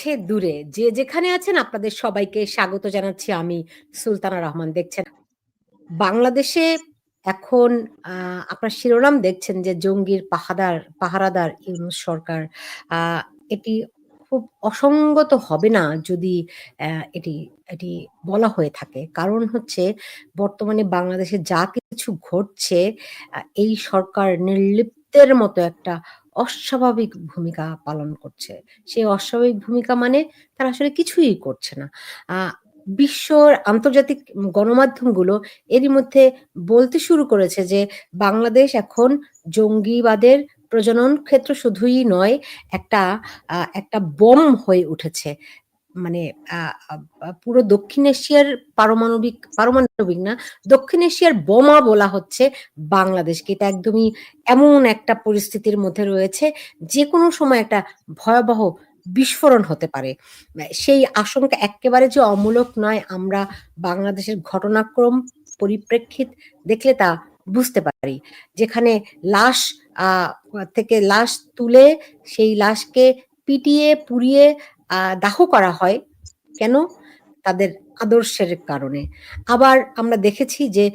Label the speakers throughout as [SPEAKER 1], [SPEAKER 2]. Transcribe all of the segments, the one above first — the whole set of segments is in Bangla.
[SPEAKER 1] কাছে দূরে যে যেখানে আছেন আপনাদের সবাইকে স্বাগত জানাচ্ছি আমি সুলতানা রহমান। দেখছেন বাংলাদেশে এখন আপনার শিরোনাম দেখছেন যে জঙ্গির পাহারাদার ইউনূস সরকার। আ এটি খুব অসঙ্গত হবে না যদি অ্যা এটি এটি বলা হয়ে থাকে। কারণ হচ্ছে বর্তমানে বাংলাদেশে যা কিছু ঘটছে এই সরকার নির্লিপ্তের মতো একটা অস্বাভাবিক ভূমিকা পালন করছে। সেই অস্বাভাবিক ভূমিকা মানে তারা আসলে কিছুই করছে না। আ বিশ্বর আন্তর্জাতিক গণমাধ্যমগুলো এরই মধ্যে বলতে শুরু করেছে যে বাংলাদেশ এখন জঙ্গিবাদের প্রজনন ক্ষেত্র শুধুই নয়, একটা একটা বোম হয়ে উঠেছে। মানে আ আ আ পুরো দক্ষিণ এশিয়ার পারমাণবিক না, দক্ষিণ এশিয়ার বোমা বলা হচ্ছে বাংলাদেশকে। এটা একদমই এমন একটা পরিস্থিতির মধ্যে রয়েছে, যেকোনো সময় একটা ভয়াবহ বিস্ফোরণ হতে পারে। সেই আশঙ্কা এক্কেবারে যে অমূলক নয়, আমরা বাংলাদেশের ঘটনাক্রম পরিপ্রেক্ষিত দেখলে তা বুঝতে পারি। যেখানে লাশ আ থেকে লাশ তুলে সেই লাশকে পিটিয়ে, পুড়িয়ে দাহ করা হয়। কেন? তাদের আদর্শের কারণে। আবার আমরা দেখেছি যে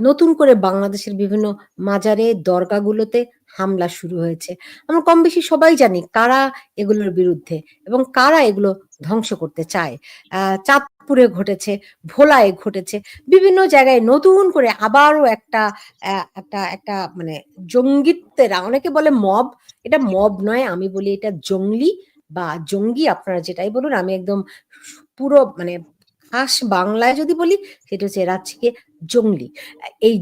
[SPEAKER 1] নতুন করে বাংলাদেশের বিভিন্ন মাজারে, দরগাগুলোতে হামলা শুরু হয়েছে। আমরা কমবেশি সবাই জানি কারা এগুলোর বিরুদ্ধে এবং কারা এগুলো ধ্বংস করতে চায়। চাঁদপুরে ঘটেছে, ভোলায় ঘটেছে। বিভিন্ন জায়গায় নতুন করে আবারও একটা একটা মানে জঙ্গিত্বের, অনেকে বলে মব, এটা মব নয়, আমি বলি এটা জংলি বা জঙ্গি, আপনারা যেটাই বলুন। আমি একদম পুরো মানে খাস বাংলায় যদি বলি সেটা হচ্ছে এরা হচ্ছে গিয়ে জংলি। এই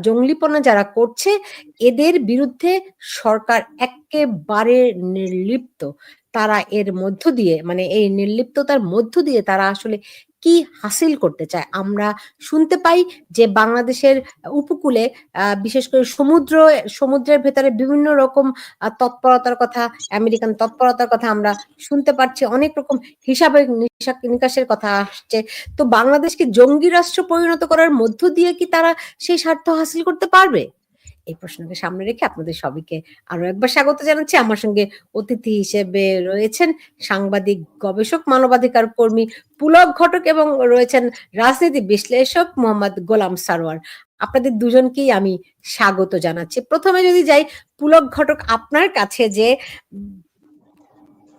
[SPEAKER 1] জংলিপনা যারা করছে এদের বিরুদ্ধে সরকার এক্কেবারে নির্লিপ্ত। তারা এর মধ্য দিয়ে, মানে এই নির্লিপ্ততার মধ্য দিয়ে তারা আসলে কি হাসিল করতে চায়? আমরা শুনতে পাই যে বাংলাদেশের উপকূলে বিশেষ করে সমুদ্রের ভেতরে বিভিন্ন রকম তৎপরতার কথা, আমেরিকান তৎপরতার কথা আমরা শুনতে পাচ্ছি। অনেক রকম হিসাবে নিকাশের কথা আসছে। তো বাংলাদেশকে জঙ্গি রাষ্ট্র পরিণত করার মধ্য দিয়ে কি তারা সেই স্বার্থ হাসিল করতে পারবে? এই প্রশ্নকে সামনে রেখে আপনাদের সবাইকে আরো একবার স্বাগত জানাচ্ছি। আমার সঙ্গে অতিথি হিসেবে রয়েছেন সাংবাদিক, গবেষক, মানবাধিকার কর্মী পুলক ঘটক এবং রয়েছেন রাজনীতি বিশ্লেষক মোহাম্মদ গোলাম সারোয়ার। আপনাদের দুজনকেই আমি স্বাগত জানাচ্ছি। প্রথমে যদি যাই পুলক ঘটক, আপনার কাছে যে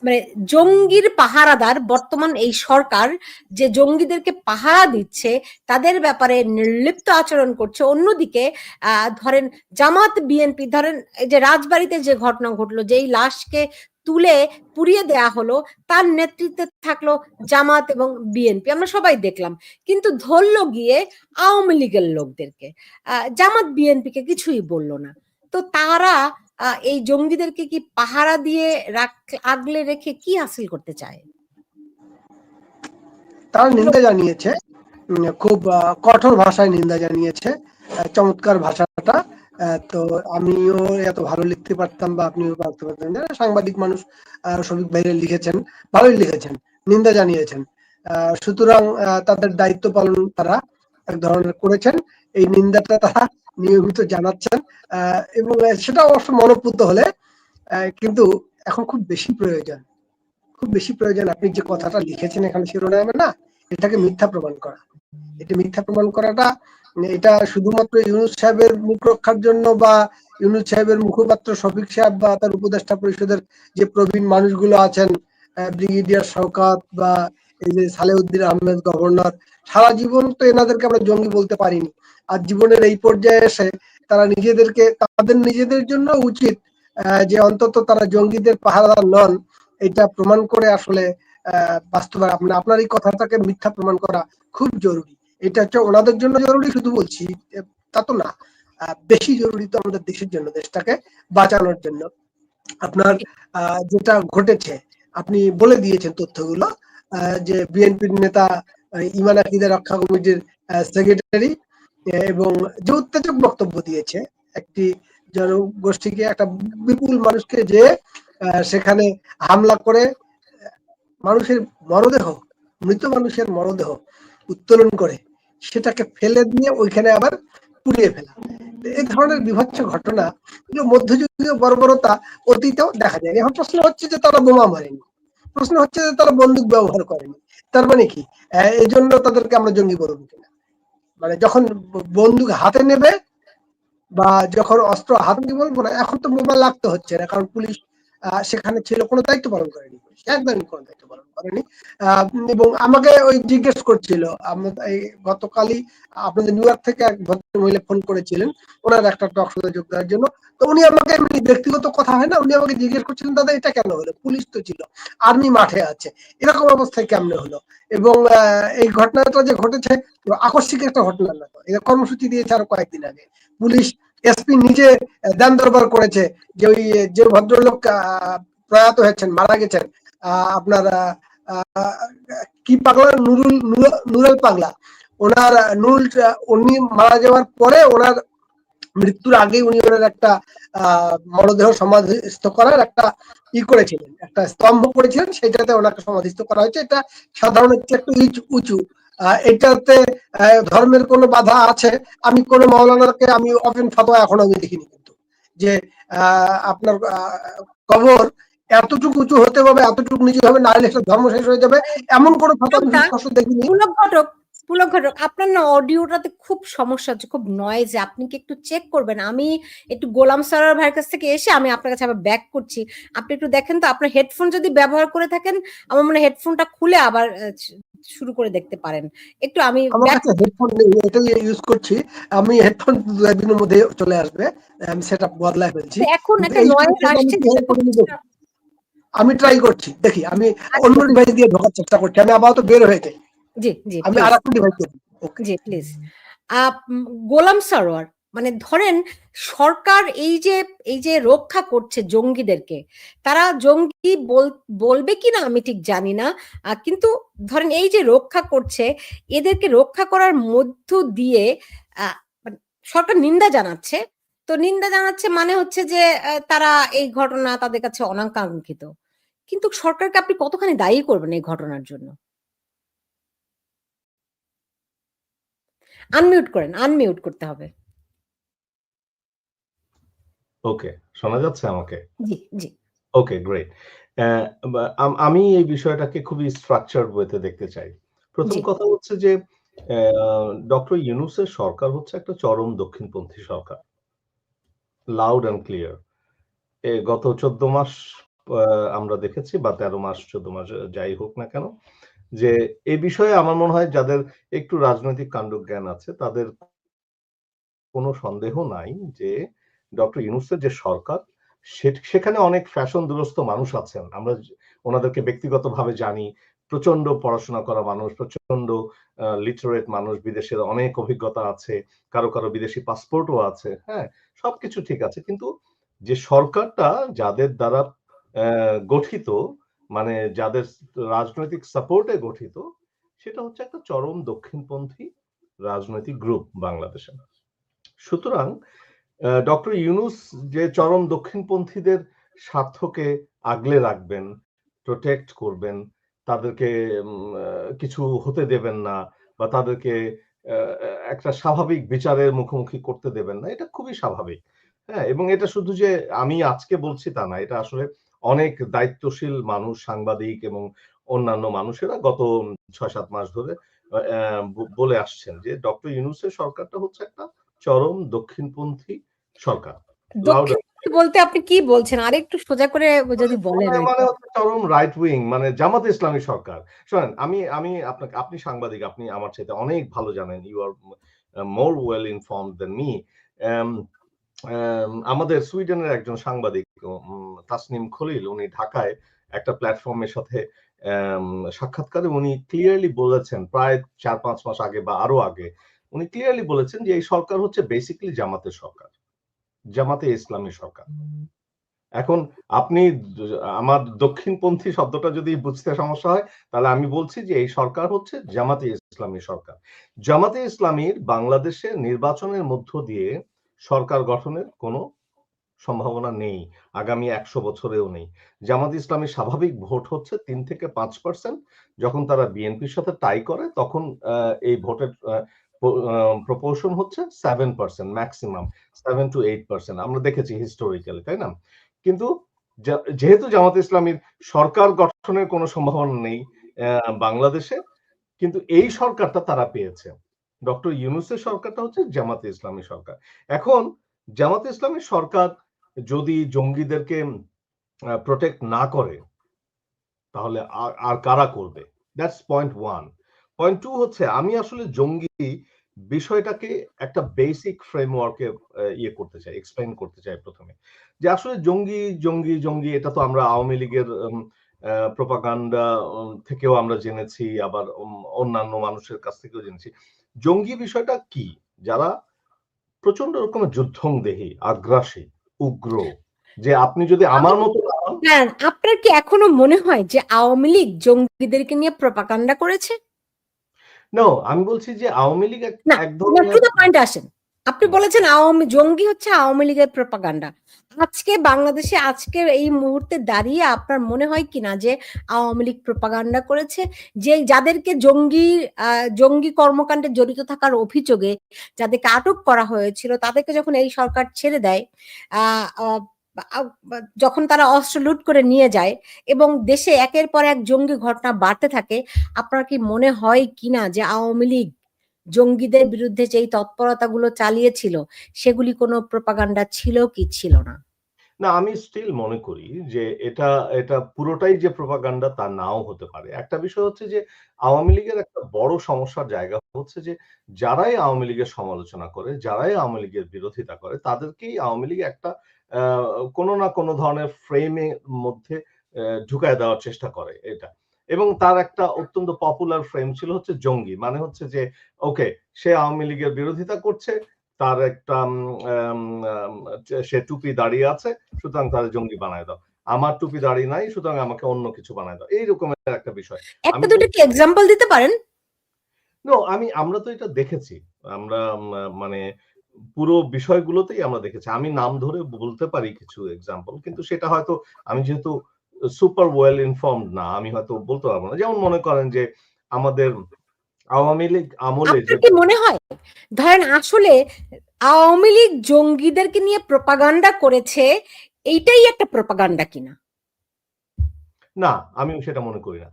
[SPEAKER 1] মানে জঙ্গির পাহারাদার বর্তমান এই সরকার যে জঙ্গিদেরকে পাহারা দিচ্ছে, তাদের ব্যাপারে নির্লিপ্ত আচরণ করছে, অন্যদিকে ধরেন জামাত বিএনপি, ধরেন এই যে রাজবাড়িতে যে ঘটনা ঘটলো, যেই লাশকে তুলে পুড়িয়ে দেয়া হলো, তার নেতৃত্বে থাকলো জামাত এবং বিএনপি, আমরা সবাই দেখলাম। কিন্তু ধরলো গিয়ে আওয়ামী লীগের লোকদেরকে, জামাত বিএনপিকে কিছুই বললো না। তো তারা এই জঙ্গিদেরকে কি পাহারা দিয়ে আগলে রেখে কি হাসিল করতে চায়?
[SPEAKER 2] তারা নিন্দা জানিয়েছে, খুব কঠোর ভাষায় নিন্দা জানিয়েছে, চমৎকার ভাষাটা। তো আমিও এত ভালো লিখতে পারতাম বা আপনিও পারতে পারতেন না। সাংবাদিক মানুষ শফিক ভাইরে লিখেছেন, ভালোই লিখেছেন, নিন্দা জানিয়েছেন। সুতরাং তাদের দায়িত্ব পালন তারা এক ধরনের করেছেন। এই নিন্দাটা তারা নিয়মিত জানাচ্ছেন এবং সেটা অবশ্য মনোপুত হলে, কিন্তু এখন খুব বেশি প্রয়োজন আপনি যে কথাটা লিখেছেন এখানে শিরোনামে, না, এটাকে মিথ্যা প্রমাণ করা। এটা মিথ্যা প্রমাণ করাটা, এটা শুধুমাত্র ইউনূস সাহেবের মুখ রক্ষার জন্য বা ইউনূস সাহেবের মুখপাত্র শফিক সাহেব বা তার উপদেষ্টা পরিষদের যে প্রবীণ মানুষগুলো আছেন, ব্রিগেডিয়ার শওকত বা এই যে সালেউদ্দিন আহমেদ গভর্নর, সারা জীবন তো এনাদেরকে আমরা জঙ্গি বলতে পারিনি। আর জীবনের এই পর্যায়ে এসে তারা তাদের নিজেদের জন্য উচিত যে অন্তত তারা জঙ্গিদের পাহারাদার নন, এটা প্রমাণ করে আসলে বাস্তবায়ন, আপনার এই কথাটাকে মিথ্যা প্রমাণ করা খুব জরুরি। এটা হচ্ছে ওনাদের জন্য জরুরি, শুধু বলছি তা তো না, বেশি জরুরি তো আমাদের দেশের জন্য, দেশটাকে বাঁচানোর জন্য। আপনার যেটা ঘটেছে আপনি বলে দিয়েছেন তথ্যগুলো, যে বিএনপির নেতা ইমান আকিদা রক্ষা কমিটির সেক্রেটারি এবং যে উত্তেজক বক্তব্য দিয়েছে, একটি জনগোষ্ঠীকে, একটা বিপুল মানুষকে যে সেখানে হামলা করে মানুষের মৃত মানুষের মরদেহ উত্তোলন করে সেটাকে ফেলে দিয়ে ওইখানে আবার পুড়িয়ে ফেলা, এই ধরনের বিভৎস ঘটনা, মধ্যযুগীয় বর্বরতা অতীতেও দেখা যায়। এখন প্রশ্ন হচ্ছে যে তারা বোমা মারেনি, প্রশ্ন হচ্ছে যে তারা বন্দুক ব্যবহার করেনি, তার মানে কি এই জন্য তাদেরকে আমরা জঙ্গি বলবো কিনা? মানে যখন বন্দুক হাতে নেবে বা যখন অস্ত্র হাতে নিয়ে বলবো না, এখন তো মোবাইল লাগতে হচ্ছে না, কারণ পুলিশ সেখানে ছিল, কোনো দায়িত্ব পালন করেনি, একদমই কোনো দায়িত্ব পালন করেনি। এবং আমাকে ওই জিজ্ঞেস করছিল, এই গতকালই আপনাদের নিউ ইয়র্ক থেকে এক ভদ্র মহিলা ফোন করেছিলেন ওনার একটা টক শোতে যোগ দেওয়ার জন্য। তো উনি আমাকে এমনি ব্যক্তিগত কথা হয় না, উনি আমাকে জিজ্ঞেস করছিলেন, দাদা এটা কেন হলো, পুলিশ তো ছিল, আর্মি মাঠে আছে, এরকম অবস্থায় কেমনে হলো? এবং এই ঘটনাটা যে ঘটেছে আকস্মিক একটা ঘটনা না, এটা কর্মসূচি দিয়েছে আরো কয়েকদিন আগে। পুলিশ এসপি নিজে দান দরবার করেছে যে ওই যে ভদ্রলোক প্রয়াত হয়েছেন, মারা গেছেন, আপনার কি পাগলা, নুরুল পাগলা, ওনার নুরুল, উনি মারা যাওয়ার পরে ওনার মৃত্যুর আগে উনি ওনার একটা মরদেহ সমাধিস্থ করার একটা করেছিলেন, একটা স্তম্ভ করেছিলেন, সেটাতে ওনাকে সমাধিস্থ করা হয়েছে। এটা সাধারণত একটু উঁচু, এটাতে ধর্মের কোনো বাধা আছে? আমি কোন মাওলানাকে আমি ওপেন ফতোয়া এখন আমি দেখিনি, কিন্তু যে আপনার কবর এতটুকু উঁচু হতে হবে, এতটুকু নিচু হবে, না হলে ধর্ম শেষ হয়ে যাবে, এমন কোন ফতোয়া আমি স্পষ্ট দেখিনি।
[SPEAKER 1] পুলক ঘটক, আপনার না অডিওটাতে খুব সমস্যা হচ্ছে, খুব নয়েজে, আপনি কি একটু চেক করবেন? আমি একটু গোলাম সারার ভাইয়ের কাছ থেকে এসে আমি আপনার কাছে আবার ব্যাক করছি, আপনি একটু দেখেন তো। আপনার হেডফোন যদি ব্যবহার করে থাকেন, আমার মনে হয় হেডফোনটা খুলে আবার শুরু করে দেখতে পারেন। একটু আমি
[SPEAKER 2] আমার কাছে হেডফোন নেই, এটাই ইউজ করছি। আমি হেডফোন 2 দিনের মধ্যে চলে আসবে, আমি সেটআপ বদলাই ফেলছি।
[SPEAKER 1] এখন একটা নয়েজ আসছে,
[SPEAKER 2] আমি ট্রাই করছি, দেখি আমি অন্য ডিভাইস দিয়ে ঢোকার চেষ্টা করছি, আমি আপাতত বের হয়ে যাই।
[SPEAKER 1] জি জি,
[SPEAKER 2] আমি আরেকটা ডিভাইস করব।
[SPEAKER 1] জি প্লিজ। গোলাম সারোয়ার, মানে ধরেন সরকার এই যে রক্ষা করছে জঙ্গিদেরকে, তারা জঙ্গি বলবে কিনা আমি ঠিক জানি না, কিন্তু ধরেন এই যে রক্ষা করছে, এদেরকে রক্ষা করার মধ্য দিয়ে মানে সরকার নিন্দা জানাচ্ছে। তো নিন্দা জানাচ্ছে মানে হচ্ছে যে তারা এই ঘটনা তাদের কাছে অনাকাঙ্ক্ষিত, কিন্তু সরকারকে আপনি কতখানি দায়ী করবেন এই ঘটনার জন্য? আনমিউট করেন, আনমিউট করতে হবে।
[SPEAKER 3] ওকে, শোনা যাচ্ছে আমাকে?
[SPEAKER 1] জি জি।
[SPEAKER 3] ওকে, গ্রেট। আমি এই বিষয়টাকে খুবই স্ট্রাকচারড ওয়েতে দেখতে চাই। প্রথম কথা হচ্ছে যে ডক্টর ইউনূসের সরকার হচ্ছে একটা চরম দক্ষিণপন্থী সরকার, লাউড অ্যান্ড ক্লিয়ার। গত 14 মাস আমরা দেখেছি, বা 13 মাস 14 মাস যাই হোক না কেন, যে এই বিষয়ে আমার মনে হয় যাদের একটু রাজনৈতিক কাণ্ডজ্ঞান আছে তাদের কোনো সন্দেহ নাই যে ডক্টর ইউনূসের যে সরকার, সেখানে অনেক ফ্যাশন দুরস্ত মানুষ আছেন। আমরা ওনাদেরকে ব্যক্তিগতভাবে জানি, প্রচন্ড পড়াশোনা করা মানুষ, প্রচন্ড লিটারেট মানুষ, বিদেশের অনেক অভিজ্ঞতা আছে, কারো কারো বিদেশি পাসপোর্টও আছে, হ্যাঁ, সবকিছু ঠিক আছে। কিন্তু যে সরকারটা যাদের দ্বারা গঠিত, মানে যাদের রাজনৈতিক সাপোর্টে গঠিত, সেটা হচ্ছে একটা চরম দক্ষিণপন্থী রাজনৈতিক গ্রুপ বাংলাদেশে। সুতরাং ডক্টর ইউনূস যে চরম দক্ষিণপন্থীদের স্বার্থকে আগলে রাখবেন, প্রোটেক্ট করবেন, তাদেরকে কিছু হতে দেবেন না, বা তাদেরকে একটা স্বাভাবিক বিচারের মুখোমুখি করতে দেবেন না, এটা খুবই স্বাভাবিক। হ্যাঁ, এবং এটা শুধু যে আমি আজকে বলছি তা না, এটা আসলে অনেক দায়িত্বশীল মানুষ, সাংবাদিক এবং অন্যান্য মানুষেরা গত 6-7 মাস ধরে বলে আসছেন যে ডক্টর ইউনূসের সরকারটা হচ্ছে একটা চরম দক্ষিণপন্থী সরকার।
[SPEAKER 1] বলতে আপনি কি বলছেন? আরেকটু সোজা করে যদি বলেন।
[SPEAKER 3] মানে হচ্ছে চরম রাইট উইং, মানে জামাত ইসলামী সরকার। শোনেন, আমি আপনাকে, আপনি সাংবাদিক, আপনি আমার চাইতে অনেক ভালো জানেন, you are more well informed than me. আমাদের সুইডেনের একজন সাংবাদিক তাসনিম খলিল, উনি ঢাকায় একটা প্ল্যাটফর্মের সাথে সাক্ষাৎকারে উনি ক্লিয়ারলি বলেছেন, প্রায় 4-5 মাস আগে বা আরো আগে, উনি ক্লিয়ারলি বলেছেন যে এই সরকার হচ্ছে বেসিক্যালি জামাতের সরকার, জামাতে ইসলামী সরকার। এখন আপনি আমার দক্ষিণপন্থী শব্দটা যদি বুঝতে সমস্যা হয়, তাহলে আমি বলছি যে এই সরকার হচ্ছে জামাতে ইসলামী সরকার। জামাতে ইসলামীর বাংলাদেশে নির্বাচনের মধ্য দিয়ে সরকার গঠনের কোনো সম্ভাবনা নেই, আগামী 100 বছরেও নেই। জামাত ইসলামীর স্বাভাবিক ভোট হচ্ছে 3 থেকে 5%। যখন তারা বিএনপির সাথে টাই করে, তখন এই ভোটের প্রপোর্শন হচ্ছে 7%, ম্যাক্সিমাম 7 to 8%। আমরা দেখেছি হিস্টোরিক্যালি, তাই না? কিন্তু যেহেতু জামাত ইসলামীর সরকার গঠনের কোনো সম্ভাবনা নেই বাংলাদেশে, কিন্তু এই সরকারটা তারা পেয়েছে। ডক্টর ইউনূসের সরকারটা হচ্ছে জামাতে ইসলামী সরকার। এখন জামাতে ইসলামী সরকার যদি জঙ্গিদেরকে প্রোটেক্ট না করে, তাহলে আর কারা করবে? That's point 1। পয়েন্ট 2 হচ্ছে আমি আসলে জঙ্গি বিষয়টাকে একটা বেসিক ফ্রেমওয়ার্কে করতে চাই, এক্সপ্লেইন করতে চাই প্রথমে। যে আসলে জঙ্গি এটা তো আমরা আওয়ামী লীগের প্রোপাগান্ডা থেকেও আমরা জেনেছি, আবার অন্যান্য মানুষের কাছ থেকেও জেনেছি। জঙ্গি বিষয়টা কি? যারা প্রচন্ড রকমের যুদ্ধংদেহী, আগ্রাসী, উগ্র, যে আপনি যদি আমার মতো
[SPEAKER 1] হ্যাঁ, আপনার কি এখনো মনে হয় যে আওয়ামী লীগ জঙ্গিদেরকে নিয়ে প্রপাগান্ডা করেছে?
[SPEAKER 3] নো, আমি বলছি যে আওয়ামী লীগ
[SPEAKER 1] না,
[SPEAKER 3] এক ধরনের
[SPEAKER 1] টু দ্য পয়েন্ট আসেন। আপনি বলেছেন জঙ্গি হচ্ছে আওয়ামী লীগের প্রপাগান্ডা। আজকে বাংলাদেশে আজকের এই মুহূর্তে দাঁড়িয়ে আপনার মনে হয় কিনা যে আওয়ামী লীগ প্রপাগান্ডা করেছে? যে যাদেরকে জঙ্গি কর্মকাণ্ডে জড়িত থাকার অভিযোগে যাদেরকে আটক করা হয়েছিল, তাদেরকে যখন এই সরকার ছেড়ে দেয়, যখন তারা অস্ত্র লুট করে নিয়ে যায় এবং দেশে একের পর এক জঙ্গি ঘটনা বাড়তে থাকে, আপনার কি মনে হয় কিনা যে আওয়ামী লীগ জঙ্গিদের বিরুদ্ধে যেই তৎপরতাগুলো চালিয়েছিল সেগুলি কোনো প্রপাগান্ডা ছিল কি ছিল না?
[SPEAKER 3] না, আমি স্টিল মনে করি যে এটা পুরোটাই যে প্রোপাগান্ডা তা নাও হতে পারে। একটা বিষয় হচ্ছে যে আওয়ামী লীগের একটা বড় সমস্যার জায়গা হচ্ছে যে যারাই আওয়ামী লীগের সমালোচনা করে, যারাই আওয়ামী লীগের বিরোধিতা করে, তাদেরকেই আওয়ামী লীগ একটা কোনো না কোনো ধরনের ফ্রেমের মধ্যে ঢুকায় দেওয়ার চেষ্টা করে এটা। এবং তার একটা অত্যন্ত পপুলার ফ্রেম ছিল হচ্ছে জঙ্গি। মানে হচ্ছে যে ওকে, সে আওয়ামী লীগের বিরোধিতা করছে, তার একটা সে টুপি দাঁড়িয়ে আছে, সুতরাং তাদের জঙ্গি বানায় দাও। আমার টুপি দাঁড়িয়ে নাই, সুতরাং আমাকে অন্য কিছু বানায় দাও। এই রকমের একটা বিষয়।
[SPEAKER 1] একটা দুটো কি এক্সাম্পল দিতে পারেন?
[SPEAKER 3] নো, আমরা তো এটা দেখেছি। আমরা মানে পুরো বিষয়গুলোতেই আমরা দেখেছি। আমি নাম ধরে বলতে পারি কিছু এক্সাম্পল, কিন্তু সেটা হয়তো আমি যেহেতু সুপার ওয়েল ইনফর্মড না, আমি হয়তো বলতে পারবো না। যেমন মনে করেন যে আমাদের আওয়ামী লীগ আমলে
[SPEAKER 1] আপনার কি মনে হয় ধরেন আসলে আওয়ামী লীগ জঙ্গিদেরকে নিয়ে প্রপাগান্ডা করেছে, এইটাই একটা প্রপাগান্ডা কিনা?
[SPEAKER 3] না, আমি সেটা মনে করি না।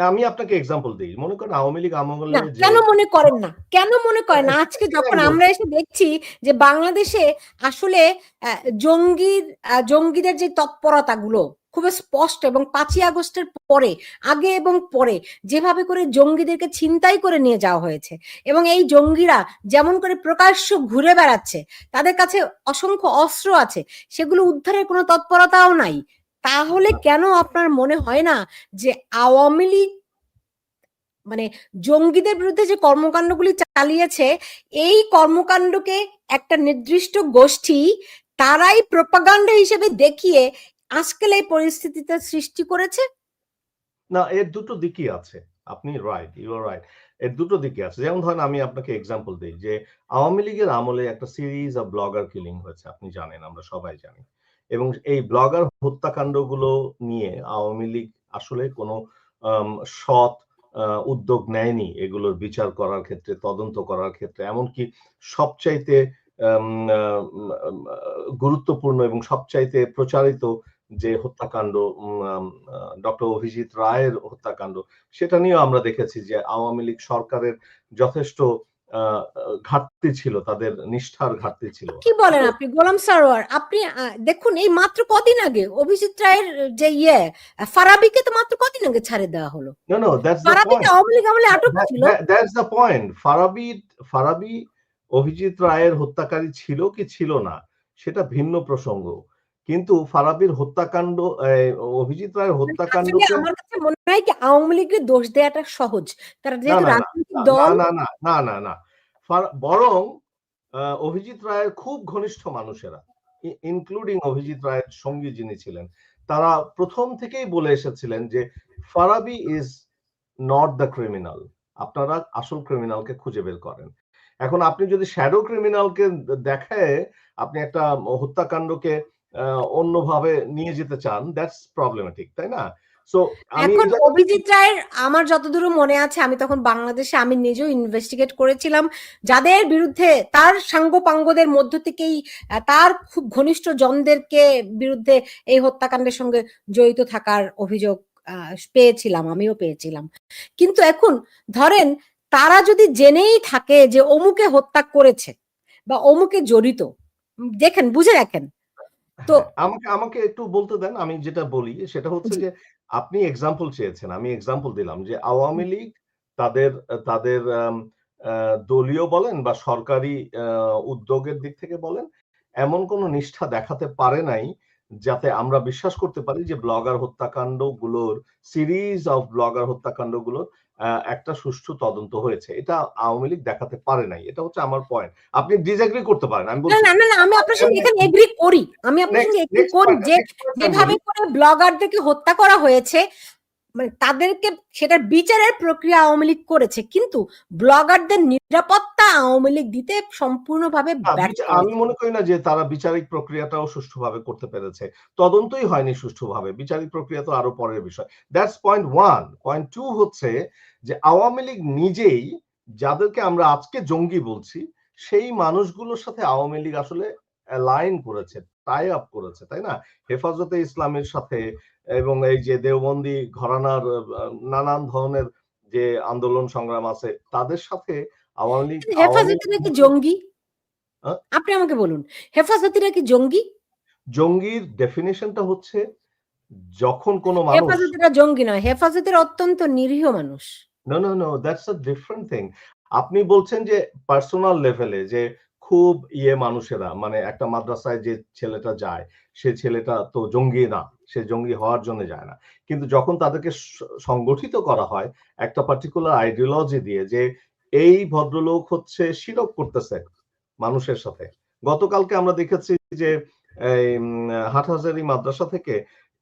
[SPEAKER 3] আমি আপনাকে এক্সাম্পল দেই। মনে করেন আওয়ামী লীগ আমলে
[SPEAKER 1] না,
[SPEAKER 3] যে
[SPEAKER 1] কেন মনে করেন না? কেন মনে করেন না? আজকে যখন আমরা এসে দেখছি যে বাংলাদেশে আসলে জঙ্গিদের যে তৎপরতাগুলো খুব স্পষ্ট, এবং 5ই আগস্টের পরে, আগে এবং পরে যেভাবে করে জঙ্গিদেরকে ছিনতাই করে নিয়ে যাওয়া হয়েছে, এবং এই জঙ্গিরা যেমন করে প্রকাশ্য ঘুরে বেড়াচ্ছে, তাদের কাছে অসংখ্য অস্ত্র আছে, সেগুলো উদ্ধারের কোনো তৎপরতাও নাই। তাহলে কেন আপনার মনে হয় না যে আওয়ামী লীগ মানে জঙ্গিদের বিরুদ্ধে যে কর্মকাণ্ডগুলি চালিয়েছে, এই কর্মকাণ্ডকে একটা নির্দিষ্ট গোষ্ঠী তারাই প্রপাগান্ডা হিসেবে দেখিয়ে আজকাল এই পরিস্থিতিতে সৃষ্টি করেছে?
[SPEAKER 3] না, এর দুটো দিকই আছে। আপনি রাইট, ইউ আর রাইট। এর দুটো দিকই আছে। যেমন ধরেন আমি আপনাকে এক্সাম্পল দেই যে আওয়ামী লীগের আমলে একটা সিরিজ অফ ব্লগার কিলিং হয়েছে। আপনি জানেন, আমরা সবাই জানি। এবং এই ব্লগার হত্যাকাণ্ডগুলো নিয়ে আওয়ামী লীগ আসলে কোনো সৎ উদ্যোগ নেয়নি এগুলোর বিচার করার ক্ষেত্রে, তদন্ত করার ক্ষেত্রে। এমনকি সবচাইতে আম আ গুরুত্বপূর্ণ এবং সবচাইতে প্রচারিত যে হত্যাকাণ্ড, ডক্টর অভিজিৎ রায়ের হত্যাকাণ্ড, সেটা নিয়েও আমরা দেখেছি যে আওয়ামী লীগ সরকারের যথেষ্ট ঘাটতি ছিল, তাদের নিষ্ঠার ঘাটতি ছিল।
[SPEAKER 1] কি বলেন আপনি গোলাম সারোয়ার? আপনি দেখুন, এই মাত্র কদিন আগে অভিজিৎ রায়ের যে ফারাবিকে তো মাত্র কদিন আগে ছাড়ে দেওয়া হলো।
[SPEAKER 3] No, that's the
[SPEAKER 1] Farabi
[SPEAKER 3] point.
[SPEAKER 1] Awami League আমলে আটক ছিল।
[SPEAKER 3] That's the point. Farabi Abhijit রায়ের হত্যাকারী ছিল কি ছিল না সেটা ভিন্ন প্রসঙ্গ। কিন্তু ফারাবির হত্যাকাণ্ড, অভিজিৎ রায়ের হত্যাকাণ্ডকে
[SPEAKER 1] আমার কাছে মনে হয় কি আওয়ামী লীগের দোষ দেওয়াটা সহজ, তারা যেহেতু রাজনৈতিক দল।
[SPEAKER 3] না, বরং অভিজিৎ রায়ের খুব ঘনিষ্ঠ মানুষেরা, ইনক্লুডিং অভিজিৎ রায়ের সঙ্গী যিনি ছিলেন, তারা প্রথম থেকেই বলে এসেছিলেন যে Farabi is not the criminal, আপনারা আসল ক্রিমিনালকে খুঁজে বের করেন। এখন আপনি যদি শ্যাডো ক্রিমিনালকে দেখায় আপনি একটা হত্যাকাণ্ডকে অন্যভাবে নিয়ে যেতে চান, দ্যাটস প্রবলেমেটিক, তাই না? সো আমি
[SPEAKER 1] এখন অভিজিৎ রায়ের আমার যতদূর মনে আছে, আমি তখন বাংলাদেশে আমি নিজেও ইনভেস্টিগেট করেছিলাম, যাদের বিরুদ্ধে তার সাঙ্গপাঙ্গদের মধ্য থেকেই তার খুব ঘনিষ্ঠ জনদেরকে বিরুদ্ধে এই হত্যাকাণ্ডের সঙ্গে জড়িত থাকার অভিযোগ পেয়েছিলাম, আমিও পেয়েছিলাম। কিন্তু এখন ধরেন তারা যদি জেনেই থাকে যে অমুকে হত্যা করেছে বা অমুকে জড়িত, দেখেন বুঝে রাখেন তো।
[SPEAKER 3] আমাকে একটু বলতে দেন, আমি যেটা বলি সেটা হচ্ছে যে আপনি এক্সাম্পল চেয়েছেন, আমি এক্সাম্পল দিলাম যে আওয়ামী লীগ তাদের তাদের দলীয় বলেন বা সরকারি উদ্যোগের দিক থেকে বলেন, এমন কোন নিষ্ঠা দেখাতে পারে নাই যাতে আমরা বিশ্বাস করতে পারি যে ব্লগার হত্যাকাণ্ড গুলোর সিরিজ অফ ব্লগার হত্যাকাণ্ড গুলোর একটা সুষ্ঠু তদন্ত হয়েছে। এটা আওয়ামী লীগ দেখাতে পারে নাই। এটা হচ্ছে আমার পয়েন্ট। আপনি ডিসএগ্রি করতে পারেন, আমি বলছি
[SPEAKER 1] না, আমি আপনার সঙ্গে এখানে এগ্রি করি, আমি আপনার সঙ্গে এগ্রি করি যে যেভাবে করে ব্লগারদেরকে হত্যা করা হয়েছে, মানে তাদেরকে সেটার বিচারের প্রক্রিয়া আওয়ামী লীগ করেছে, কিন্তু ব্লগারদের নিরাপত্তা আওয়ামী লীগ দিতে সম্পূর্ণভাবে ব্যর্থ।
[SPEAKER 3] আমি মনে করি না যে তারা বিচারিক প্রক্রিয়াটাও সুষ্ঠুভাবে করতে পেরেছে। তদন্তই হয়নি সুষ্ঠুভাবে, বিচারিক প্রক্রিয়া তো আরো পরের বিষয়। That's point 1। পয়েন্ট 2 হচ্ছে যে আওয়ামী লীগ নিজেই যাদেরকে আমরা আজকে জঙ্গি বলছি, সেই মানুষগুলোর সাথে আওয়ামী লীগ আসলে অ্যালাইন করেছে, টাই আপ করেছে, তাই না? হেফাজতে ইসলামের সাথে এবং এই যে দেওবন্দি ঘরানার নানান ধরনের যে আন্দোলন সংগ্রাম আছে তাদের সাথে আওয়ামী লীগ
[SPEAKER 1] হেফাজতে নাকি জঙ্গি? আপনি আমাকে বলুন, হেফাজতিরা কি জঙ্গি?
[SPEAKER 3] জঙ্গির ডেফিনিশনটা হচ্ছে যখন কোনো মানুষ,
[SPEAKER 1] হেফাজতিরা জঙ্গি নয়, হেফাজতের অত্যন্ত নিরীহ মানুষ।
[SPEAKER 3] No that's a different thing. আপনি বলছেন যে পার্সোনাল লেভেলে যে খুব মানুষেরা, মানে একটা মাদ্রাসায় যে ছেলেটা যায় সে ছেলেটা তো জঙ্গি না, সে জঙ্গি হওয়ার জন্য যায় না। কিন্তু যখন তাদেরকে সংগঠিত করা হয় একটা পার্টিকুলার আইডিওলজি দিয়ে যে এই ভদ্রলোক হচ্ছে শিরক করতেছে মানুষের সাথে। গতকালকে আমরা দেখেছি যে হাটহাজারী মাদ্রাসা থেকে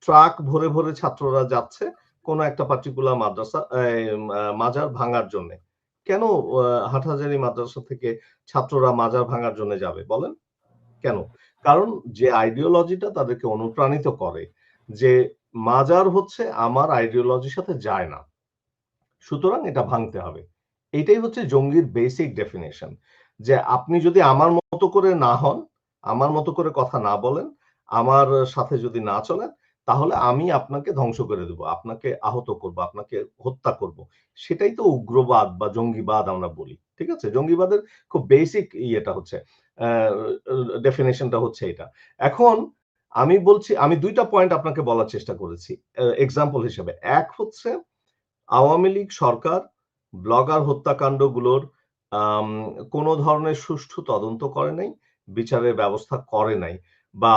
[SPEAKER 3] ট্রাক ভরে ভরে ছাত্ররা যাচ্ছে কোন একটা পার্টিকুলার মাদ্রাসা মাজার ভাঙার জন্য। কেন হাটহাজারী মাদ্রাসা থেকে ছাত্ররা মাজার ভাঙার জন্য যাবে বলেন? কেন? কারণ যে আইডিওলজিটা তাদেরকে অনুপ্রাণিত করে যে মাজার হচ্ছে আমার আইডিওলজির সাথে যায় না, সুতরাং এটা ভাঙতে হবে। এটাই হচ্ছে জঙ্গির বেসিক ডেফিনেশন। যে আপনি যদি আমার মতো করে না হন, আমার মতো করে কথা না বলেন, আমার সাথে যদি না চলেন, তাহলে আমি আপনাকে ধ্বংস করে দেব, আপনাকে আহত করব, আপনাকে হত্যা করব। সেটাই তো উগ্রবাদ বা জঙ্গিবাদ আমরা বলি। ঠিক আছে? জঙ্গিবাদের খুব বেসিক ইয়েটা হচ্ছে ডেফিনেশনটা হচ্ছে এটা। এখন আমি বলছি, আমি ২ টা পয়েন্ট আপনাকে বলার চেষ্টা করেছি এক্সাম্পল হিসেবে। এক হচ্ছে আওয়ামী লীগ সরকার ব্লগার হত্যাকাণ্ডগুলোর কোনো ধরনের সুষ্ঠু তদন্ত করে নাই, বিচারের ব্যবস্থা করে নাই, বা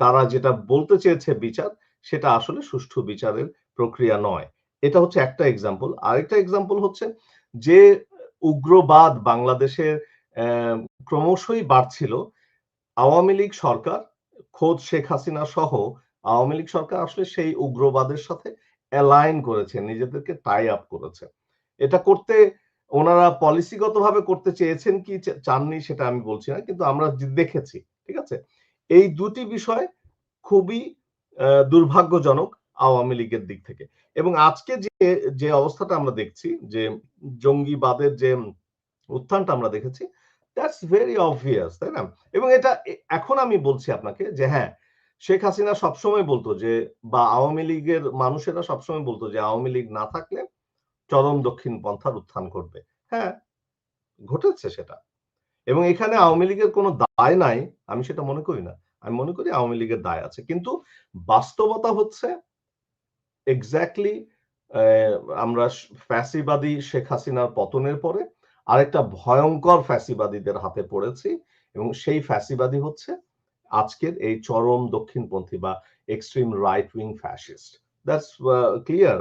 [SPEAKER 3] তারা যেটা বলতে চেয়েছে বিচার, সেটা আসলে সুষ্ঠু বিচারের প্রক্রিয়া নয়। এটা হচ্ছে একটা এক্সাম্পল। আরেকটা এক্সাম্পল হচ্ছে যে উগ্রবাদ বাংলাদেশে ক্রমশই বাড়ছিল, আওয়ামী লীগ সরকার খোদ শেখ হাসিনা সহ আওয়ামী লীগ সরকার আসলে সেই উগ্রবাদের সাথে অ্যালাইন করেছে, নিজেদেরকে টাই আপ করেছে। এটা করতে ওনারা পলিসিগতভাবে করতে চেয়েছেন কি চাননি সেটা আমি বলছি না, কিন্তু আমরা দেখেছি। ঠিক আছে? এই দুটি বিষয় খুবই দুর্ভাগ্যজনক আওয়ামী লীগের দিক থেকে। এবং আজকে যে অবস্থাটা আমরা দেখছি, যে জঙ্গিবাদের যে উত্থানটা আমরা দেখেছি, দ্যাটস ভেরি অবভিয়াস, তাই না? এবং এটা এখন আমি বলছি আপনাকে যে হ্যাঁ, শেখ হাসিনা সবসময় বলতো যে, বা আওয়ামী লীগের মানুষেরা সবসময় বলতো যে আওয়ামী লীগ না থাকলে চরম দক্ষিণ পন্থার উত্থান ঘটবে। হ্যাঁ, ঘটেছে সেটা। এবং এখানে আওয়ামী লীগের কোনো দায় নাই আমি সেটা মনে করি না। আমি মনে করি আওয়ামী লীগের দায় আছে। কিন্তু বাস্তবতা হচ্ছে এক্সাক্টলি আমরা ফ্যাসিবাদী শেখ হাসিনার পতনের পরে আরেকটা ভয়ঙ্কর ফ্যাসিবাদীদের হাতে পড়েছি, এবং সেই ফ্যাসিবাদী হচ্ছে আজকের এই চরম দক্ষিণপন্থী বা extreme right wing fascist. That's clear.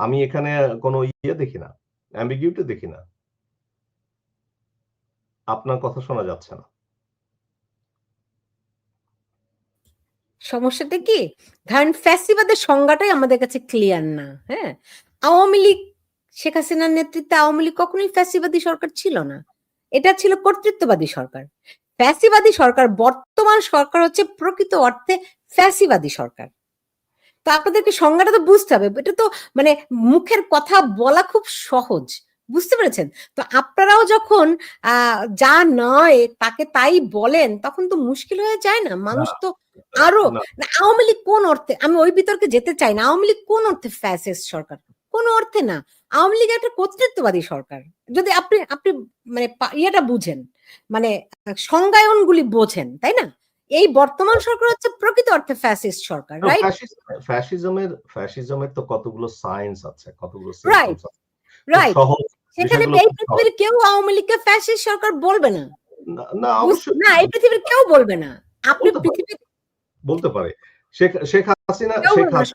[SPEAKER 3] আমি এখানে কোনো দেখি না, অ্যাম্বিগুইটি দেখি না। আপনার কথা শোনা যাচ্ছে না।
[SPEAKER 1] সমস্যাটা কি, ধরেন ফ্যাসিবাদের সংজ্ঞাটাই আমাদের কাছে ক্লিয়ার না। হ্যাঁ, আওয়ামী লীগ, শেখ হাসিনার নেতৃত্বে আওয়ামী লীগ কখনোই ফ্যাসিবাদী সরকার ছিল না, এটা ছিল কর্তৃত্ববাদী সরকার। ফ্যাসিবাদী সরকার, বর্তমান সরকার হচ্ছে প্রকৃত অর্থে ফ্যাসিবাদী সরকার। তো আপনাদেরকে সংজ্ঞাটা তো বুঝতে হবে। এটা তো মানে মুখের কথা বলা খুব সহজ, বুঝতে পেরেছেন? তো আপনারাও যখন যা নয় তাকে তাই বলেন, তখন তো মুশকিল হয়ে যায় না? মানুষ তো আরো আওয়ামী লীগ কোন অর্থে, আমি ওই বিতর্কে যেতে চাই না, আওয়ামী লীগ কোন অর্থে ফ্যাসিস্ট সরকার? কোন অর্থে না। আওয়ামী লীগ একটা কর্তৃত্ববাদী সরকার। যদি আপনি আপনি মানে ইয়েটা বুঝেন, মানে সংজ্ঞায়নগুলি বোঝেন, তাই না? এই বর্তমান সরকার হচ্ছে প্রকৃত অর্থে ফ্যাসিস্ট সরকার, রাইট?
[SPEAKER 3] ফ্যাসিজমের তো কতগুলো সায়েন্স আছে, কতগুলো
[SPEAKER 1] রাইট, রাইট। সেখানে এই পৃথিবীর কেউ আওয়ামী লীগকে ফ্যাসিস্ট সরকার বলবে না।
[SPEAKER 3] না, অবশ্যই
[SPEAKER 1] না, এই পৃথিবীর কেউ বলবে না। আপনি পৃথিবীর
[SPEAKER 3] বলতে পারে শেখ হাসিনা,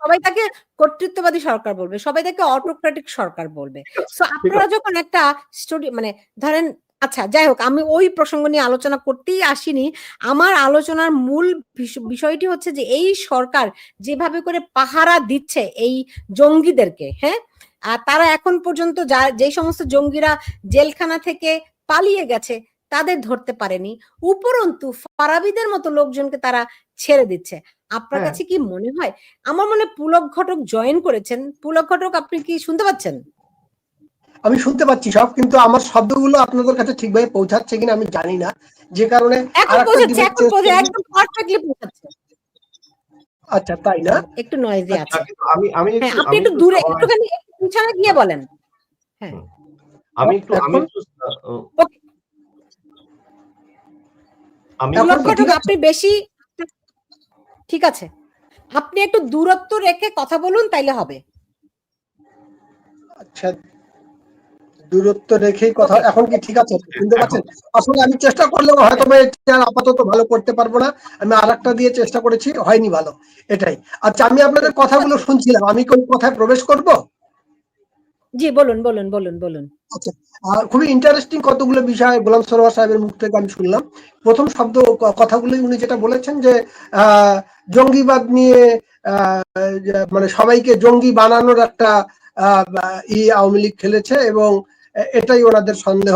[SPEAKER 1] সবাই তাকে কর্তৃত্ববাদী সরকার বলবে, সবাই তাকে অটোক্রেটিক সরকার বলবে। সো আপনারা যখন একটা স্টোরি মানে ধরেন, আচ্ছা যাই হোক, আমি ওই প্রসঙ্গ নিয়ে আলোচনা করতেই আসিনি। আমার আলোচনার মূল বিষয়টি হচ্ছে যে এই সরকার যেভাবে করে পাহারা দিচ্ছে এই জঙ্গিদেরকে, হ্যাঁ, তারা এখন পর্যন্ত যে সমস্ত জঙ্গিরা জেলখানা থেকে পালিয়ে গেছে তাদের ধরতে পারেনি, উপরন্তু ফারাবিদের মতো লোকজনকে তারা ছেড়ে দিচ্ছে। আপনার কাছে কি মনে হয়? আমার মনে পুলক ঘটক জয়েন করেছেন। পুলক ঘটক, আপনি কি শুনতে পাচ্ছেন?
[SPEAKER 2] আমি শুনতে পাচ্ছি সব, কিন্তু আমার শব্দগুলো আপনাদের কাছে ঠিকভাবে পৌঁছাচ্ছে কিনা আমি জানি না, যে কারণে
[SPEAKER 1] একদম পারফেক্টলি পৌঁছাচ্ছে।
[SPEAKER 2] আচ্ছা, তাই না?
[SPEAKER 1] একটু নয়েজি আছে।
[SPEAKER 3] আমি
[SPEAKER 1] আপনি একটু দূরে একটুখানি পিছনে গিয়ে বলেন। হ্যাঁ, আপনি বেশি, ঠিক আছে, আপনি একটু দূরত্ব রেখে কথা বলুন, তাইলে হবে।
[SPEAKER 2] আচ্ছা, দূরত্ব রেখেই কথা। এখন কি ঠিক আছে? শুনতে পাচ্ছেন? আসলে আমি চেষ্টা করলেও হয়তো আপাতত ভালো করতে পারবো না। আমি আরেকটা দিয়ে চেষ্টা করেছি, হয়নি ভালো, এটাই। আচ্ছা, আমি আপনাদের কথাগুলো শুনছিলাম, আমি কোন কথায় প্রবেশ করব?
[SPEAKER 1] জি, বলুন বলুন বলুন বলুন।
[SPEAKER 2] আচ্ছা, খুবই ইন্টারেস্টিং কতগুলো বিষয় গোলাম সরোয়ার সাহেবের মুখ থেকে আমি শুনলাম। প্রথম কথাগুলো উনি যেটা বলেছেন যে জঙ্গিবাদ নিয়ে মানে সবাইকে জঙ্গি বানানোর একটা আওয়ামী লীগ খেলেছে এবং এটাই ওনাদের সন্দেহ।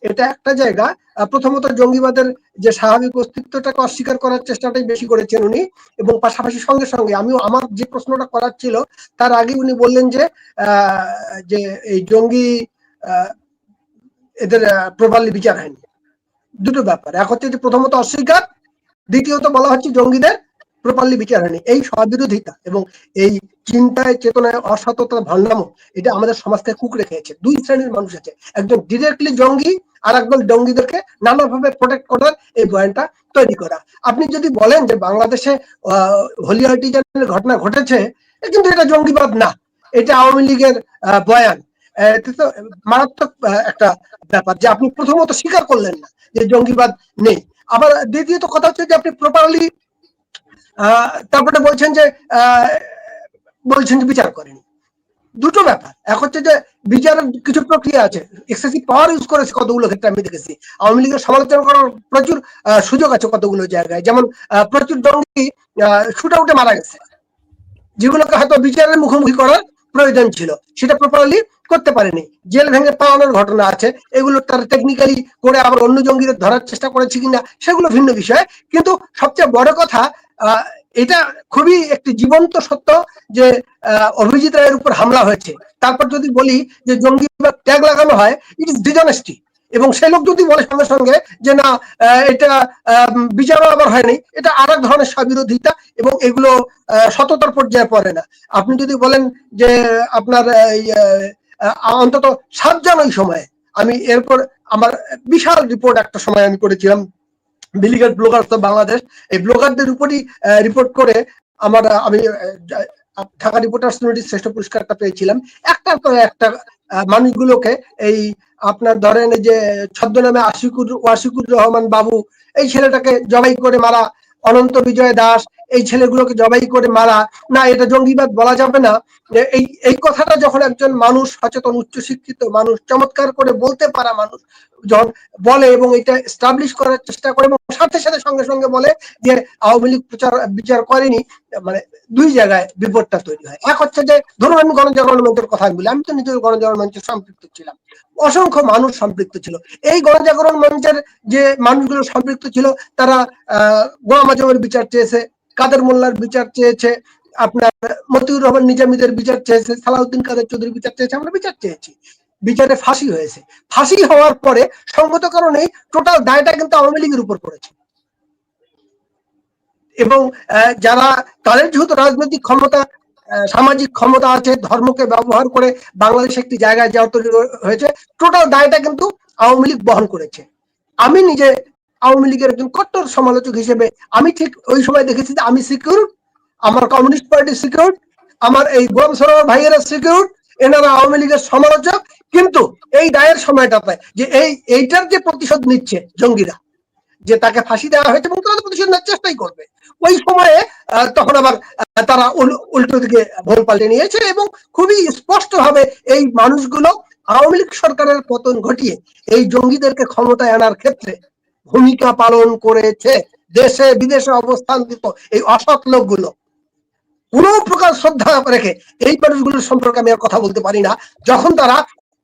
[SPEAKER 2] এটা একটা জায়গা। প্রথমত জঙ্গিবাদের যে স্বাভাবিক অস্তিত্বটাকে অস্বীকার করার চেষ্টাটাই বেশি করেছেন উনি, এবং পাশাপাশি সঙ্গে সঙ্গে আমার যে প্রশ্নটা করার ছিল তার আগে উনি বললেন যে এই জঙ্গি এদের প্রপারলি বিচার হয়নি। দুটো ব্যাপার, এক হচ্ছে যে প্রথমত অস্বীকার, দ্বিতীয়ত বলা হচ্ছে জঙ্গিদের প্রপারলি বিচার হয়নি। এই স্ববিরোধিতা এবং এই চিন্তায় চেতনায় অসততা ভণ্ডাম, এটা আমাদের সমাজকে কুঁকড়ে খেয়েছে। দুই শ্রেণীর মানুষ আছে, একজন ডিরেক্টলি জঙ্গি, আর একদল জঙ্গিদেরকে নানাভাবে প্রোটেক্ট করার এই বয়ানটা তৈরি করা। আপনি যদি বলেন যে বাংলাদেশে হোলি আর্টিজানের ঘটনা ঘটেছে, কিন্তু এটা জঙ্গিবাদ না, এটা আওয়ামী লীগের বয়ান, তো মারাত্মক একটা ব্যাপার যে আপনি প্রথমত স্বীকার করলেন না যে জঙ্গিবাদ নেই। আবার দ্বিতীয়ত কথা হচ্ছে যে আপনি প্রপারলি তারপরে বলছেন যে বিচার করেনি। দুটো ব্যাপার, এক হচ্ছে যে বিচারের কিছু প্রক্রিয়া আছে, এক্সেসিভ পাওয়ার ইউজ করেছে কতগুলো ক্ষেত্রে আমি দেখেছি। আওয়ামী লীগের সমালোচনা করার প্রচুর সুযোগ আছে কতগুলো জায়গায়, যেমন প্রচুর জঙ্গি শুট আউটে মারা গেছে, যেগুলোকে হয়তো বিচারের মুখোমুখি করার প্রয়োজন ছিল, সেটা প্রপারলি করতে পারেনি। জেল ভেঙে পাওয়ানোর ঘটনা আছে, এগুলো তারা টেকনিক্যালি করে আবার অন্য জঙ্গিদের ধরার চেষ্টা করেছে কিনা সেগুলো ভিন্ন বিষয়। কিন্তু সবচেয়ে বড় কথা, এটা খুবই একটি জীবন্ত সত্য যে অভিজিৎ রায়ের উপর হামলা হয়েছে, তারপর যদি বলি যে জঙ্গিবাদ ট্যাগ লাগানো হয়, ইট ইজ ডিসঅনেস্টি। এবং সেই লোক যদি বলে সঙ্গে সঙ্গে যে না এটা বিচারও আবার হয়নি, এটা আর এক ধরনের স্ববিরোধিতা, এবং এগুলো সততার পর্যায়ে পড়ে না। আপনি যদি বলেন যে আপনার অন্তত 7 জন ওই সময়ে, আমি এরপর আমার বিশাল রিপোর্ট একটা সময় আমি করেছিলাম বিলিগেট ব্লগার্স অফ বাংলাদেশ, এই ব্লগারদের উপরই রিপোর্ট করে আমি ঢাকা রিপোর্টার্স ইউনিটির শ্রেষ্ঠ পুরস্কারটা পেয়েছিলাম। একটার পর একটা মানুষগুলোকে, এই আপনার ধরেন এই যে ছদ্মনামে ওয়াসিকুর রহমান বাবু, এই ছেলেটাকে জবাই করে মারা, অনন্ত বিজয় দাস, এই ছেলেগুলোকে জবাই করে মারা, না এটা জঙ্গিবাদ বলা যাবে না। এই কথাটা যখন একজন মানুষ, সচেতন উচ্চশিক্ষিত মানুষ, চমৎকার করে বলতে পারা মানুষ যখন বলে এবং এটা এস্টাবলিশ করার চেষ্টা করে, এবং সাথে সাথে সঙ্গে সঙ্গে বলে যে আওয়ামী লীগ বিচার করেনি, মানে দুই জায়গায় বিপদটা তৈরি হয়। এক হচ্ছে যে ধরুন আমি গণজাগরণ মঞ্চের কথা বলি, আমি তো নিজের গণজাগরণ মঞ্চে সম্পৃক্ত ছিলাম, অসংখ্য মানুষ সম্পৃক্ত ছিল। এই গণজাগরণ মঞ্চের যে মানুষগুলো সম্পৃক্ত ছিল তারা গোলাম আজমের বিচার চেয়েছে, কাদের মোল্লার বিচার চেয়েছে, আপনার মতিউর রহমান নিজামীদের বিচার চেয়েছে, সালাউদ্দিন কাদের চৌধুরীর বিচার চেয়েছে, আমরা বিচার চেয়েছি, বিচারে ফাঁসি হয়েছে। ফাঁসি হওয়ার পরে সঙ্গত কারণে টোটাল দায়টা কিন্তু আওয়ামী লীগের উপর পড়েছে। এবং যারা তাদের যেহেতু রাজনৈতিক ক্ষমতা, সামাজিক ক্ষমতা আছে, ধর্মকে ব্যবহার করে বাংলাদেশ একটি জায়গায় যাওয়া তৈরি হয়েছে, টোটাল দায়টা কিন্তু আওয়ামী লীগ বহন করেছে। আমি নিজে আওয়ামী লীগের একজন কট্টর সমালোচক হিসেবে আমি ঠিক ওই সময় দেখেছি যে আমি সিকিউর, আমার কমিউনিস্ট পার্টি সিকিউর, আমার এই গোলাম সরোয়ার ভাইয়েরা সিকিউর, এনারা আওয়ামী লীগের সমালোচক। কিন্তু এই দায়ের সময়টাতে যে এইটার যে প্রতিশোধ নিচ্ছে জঙ্গিরা, যে তাকে ফাঁসি দেওয়া হয়েছে এবং তারা প্রতিশোধ নেওয়ার চেষ্টাই করবে, ওই সময়ে তখন আবার তারা উল্টো দিকে ভোল পাল্টে নিয়েছে এবং খুবই স্পষ্ট ভাবে এই মানুষগুলো আওয়ামী লীগ সরকারের পতন ঘটিয়ে এই জঙ্গিদেরকে ক্ষমতায় আনার ক্ষেত্রে ভূমিকা পালন করেছে। দেশে বিদেশে অবস্থানরত এই অসৎ লোকগুলো, কোন প্রকার শ্রদ্ধা রেখে এই মানুষগুলোর সম্পর্কে আমি আর কথা বলতে পারি না। যখন তারা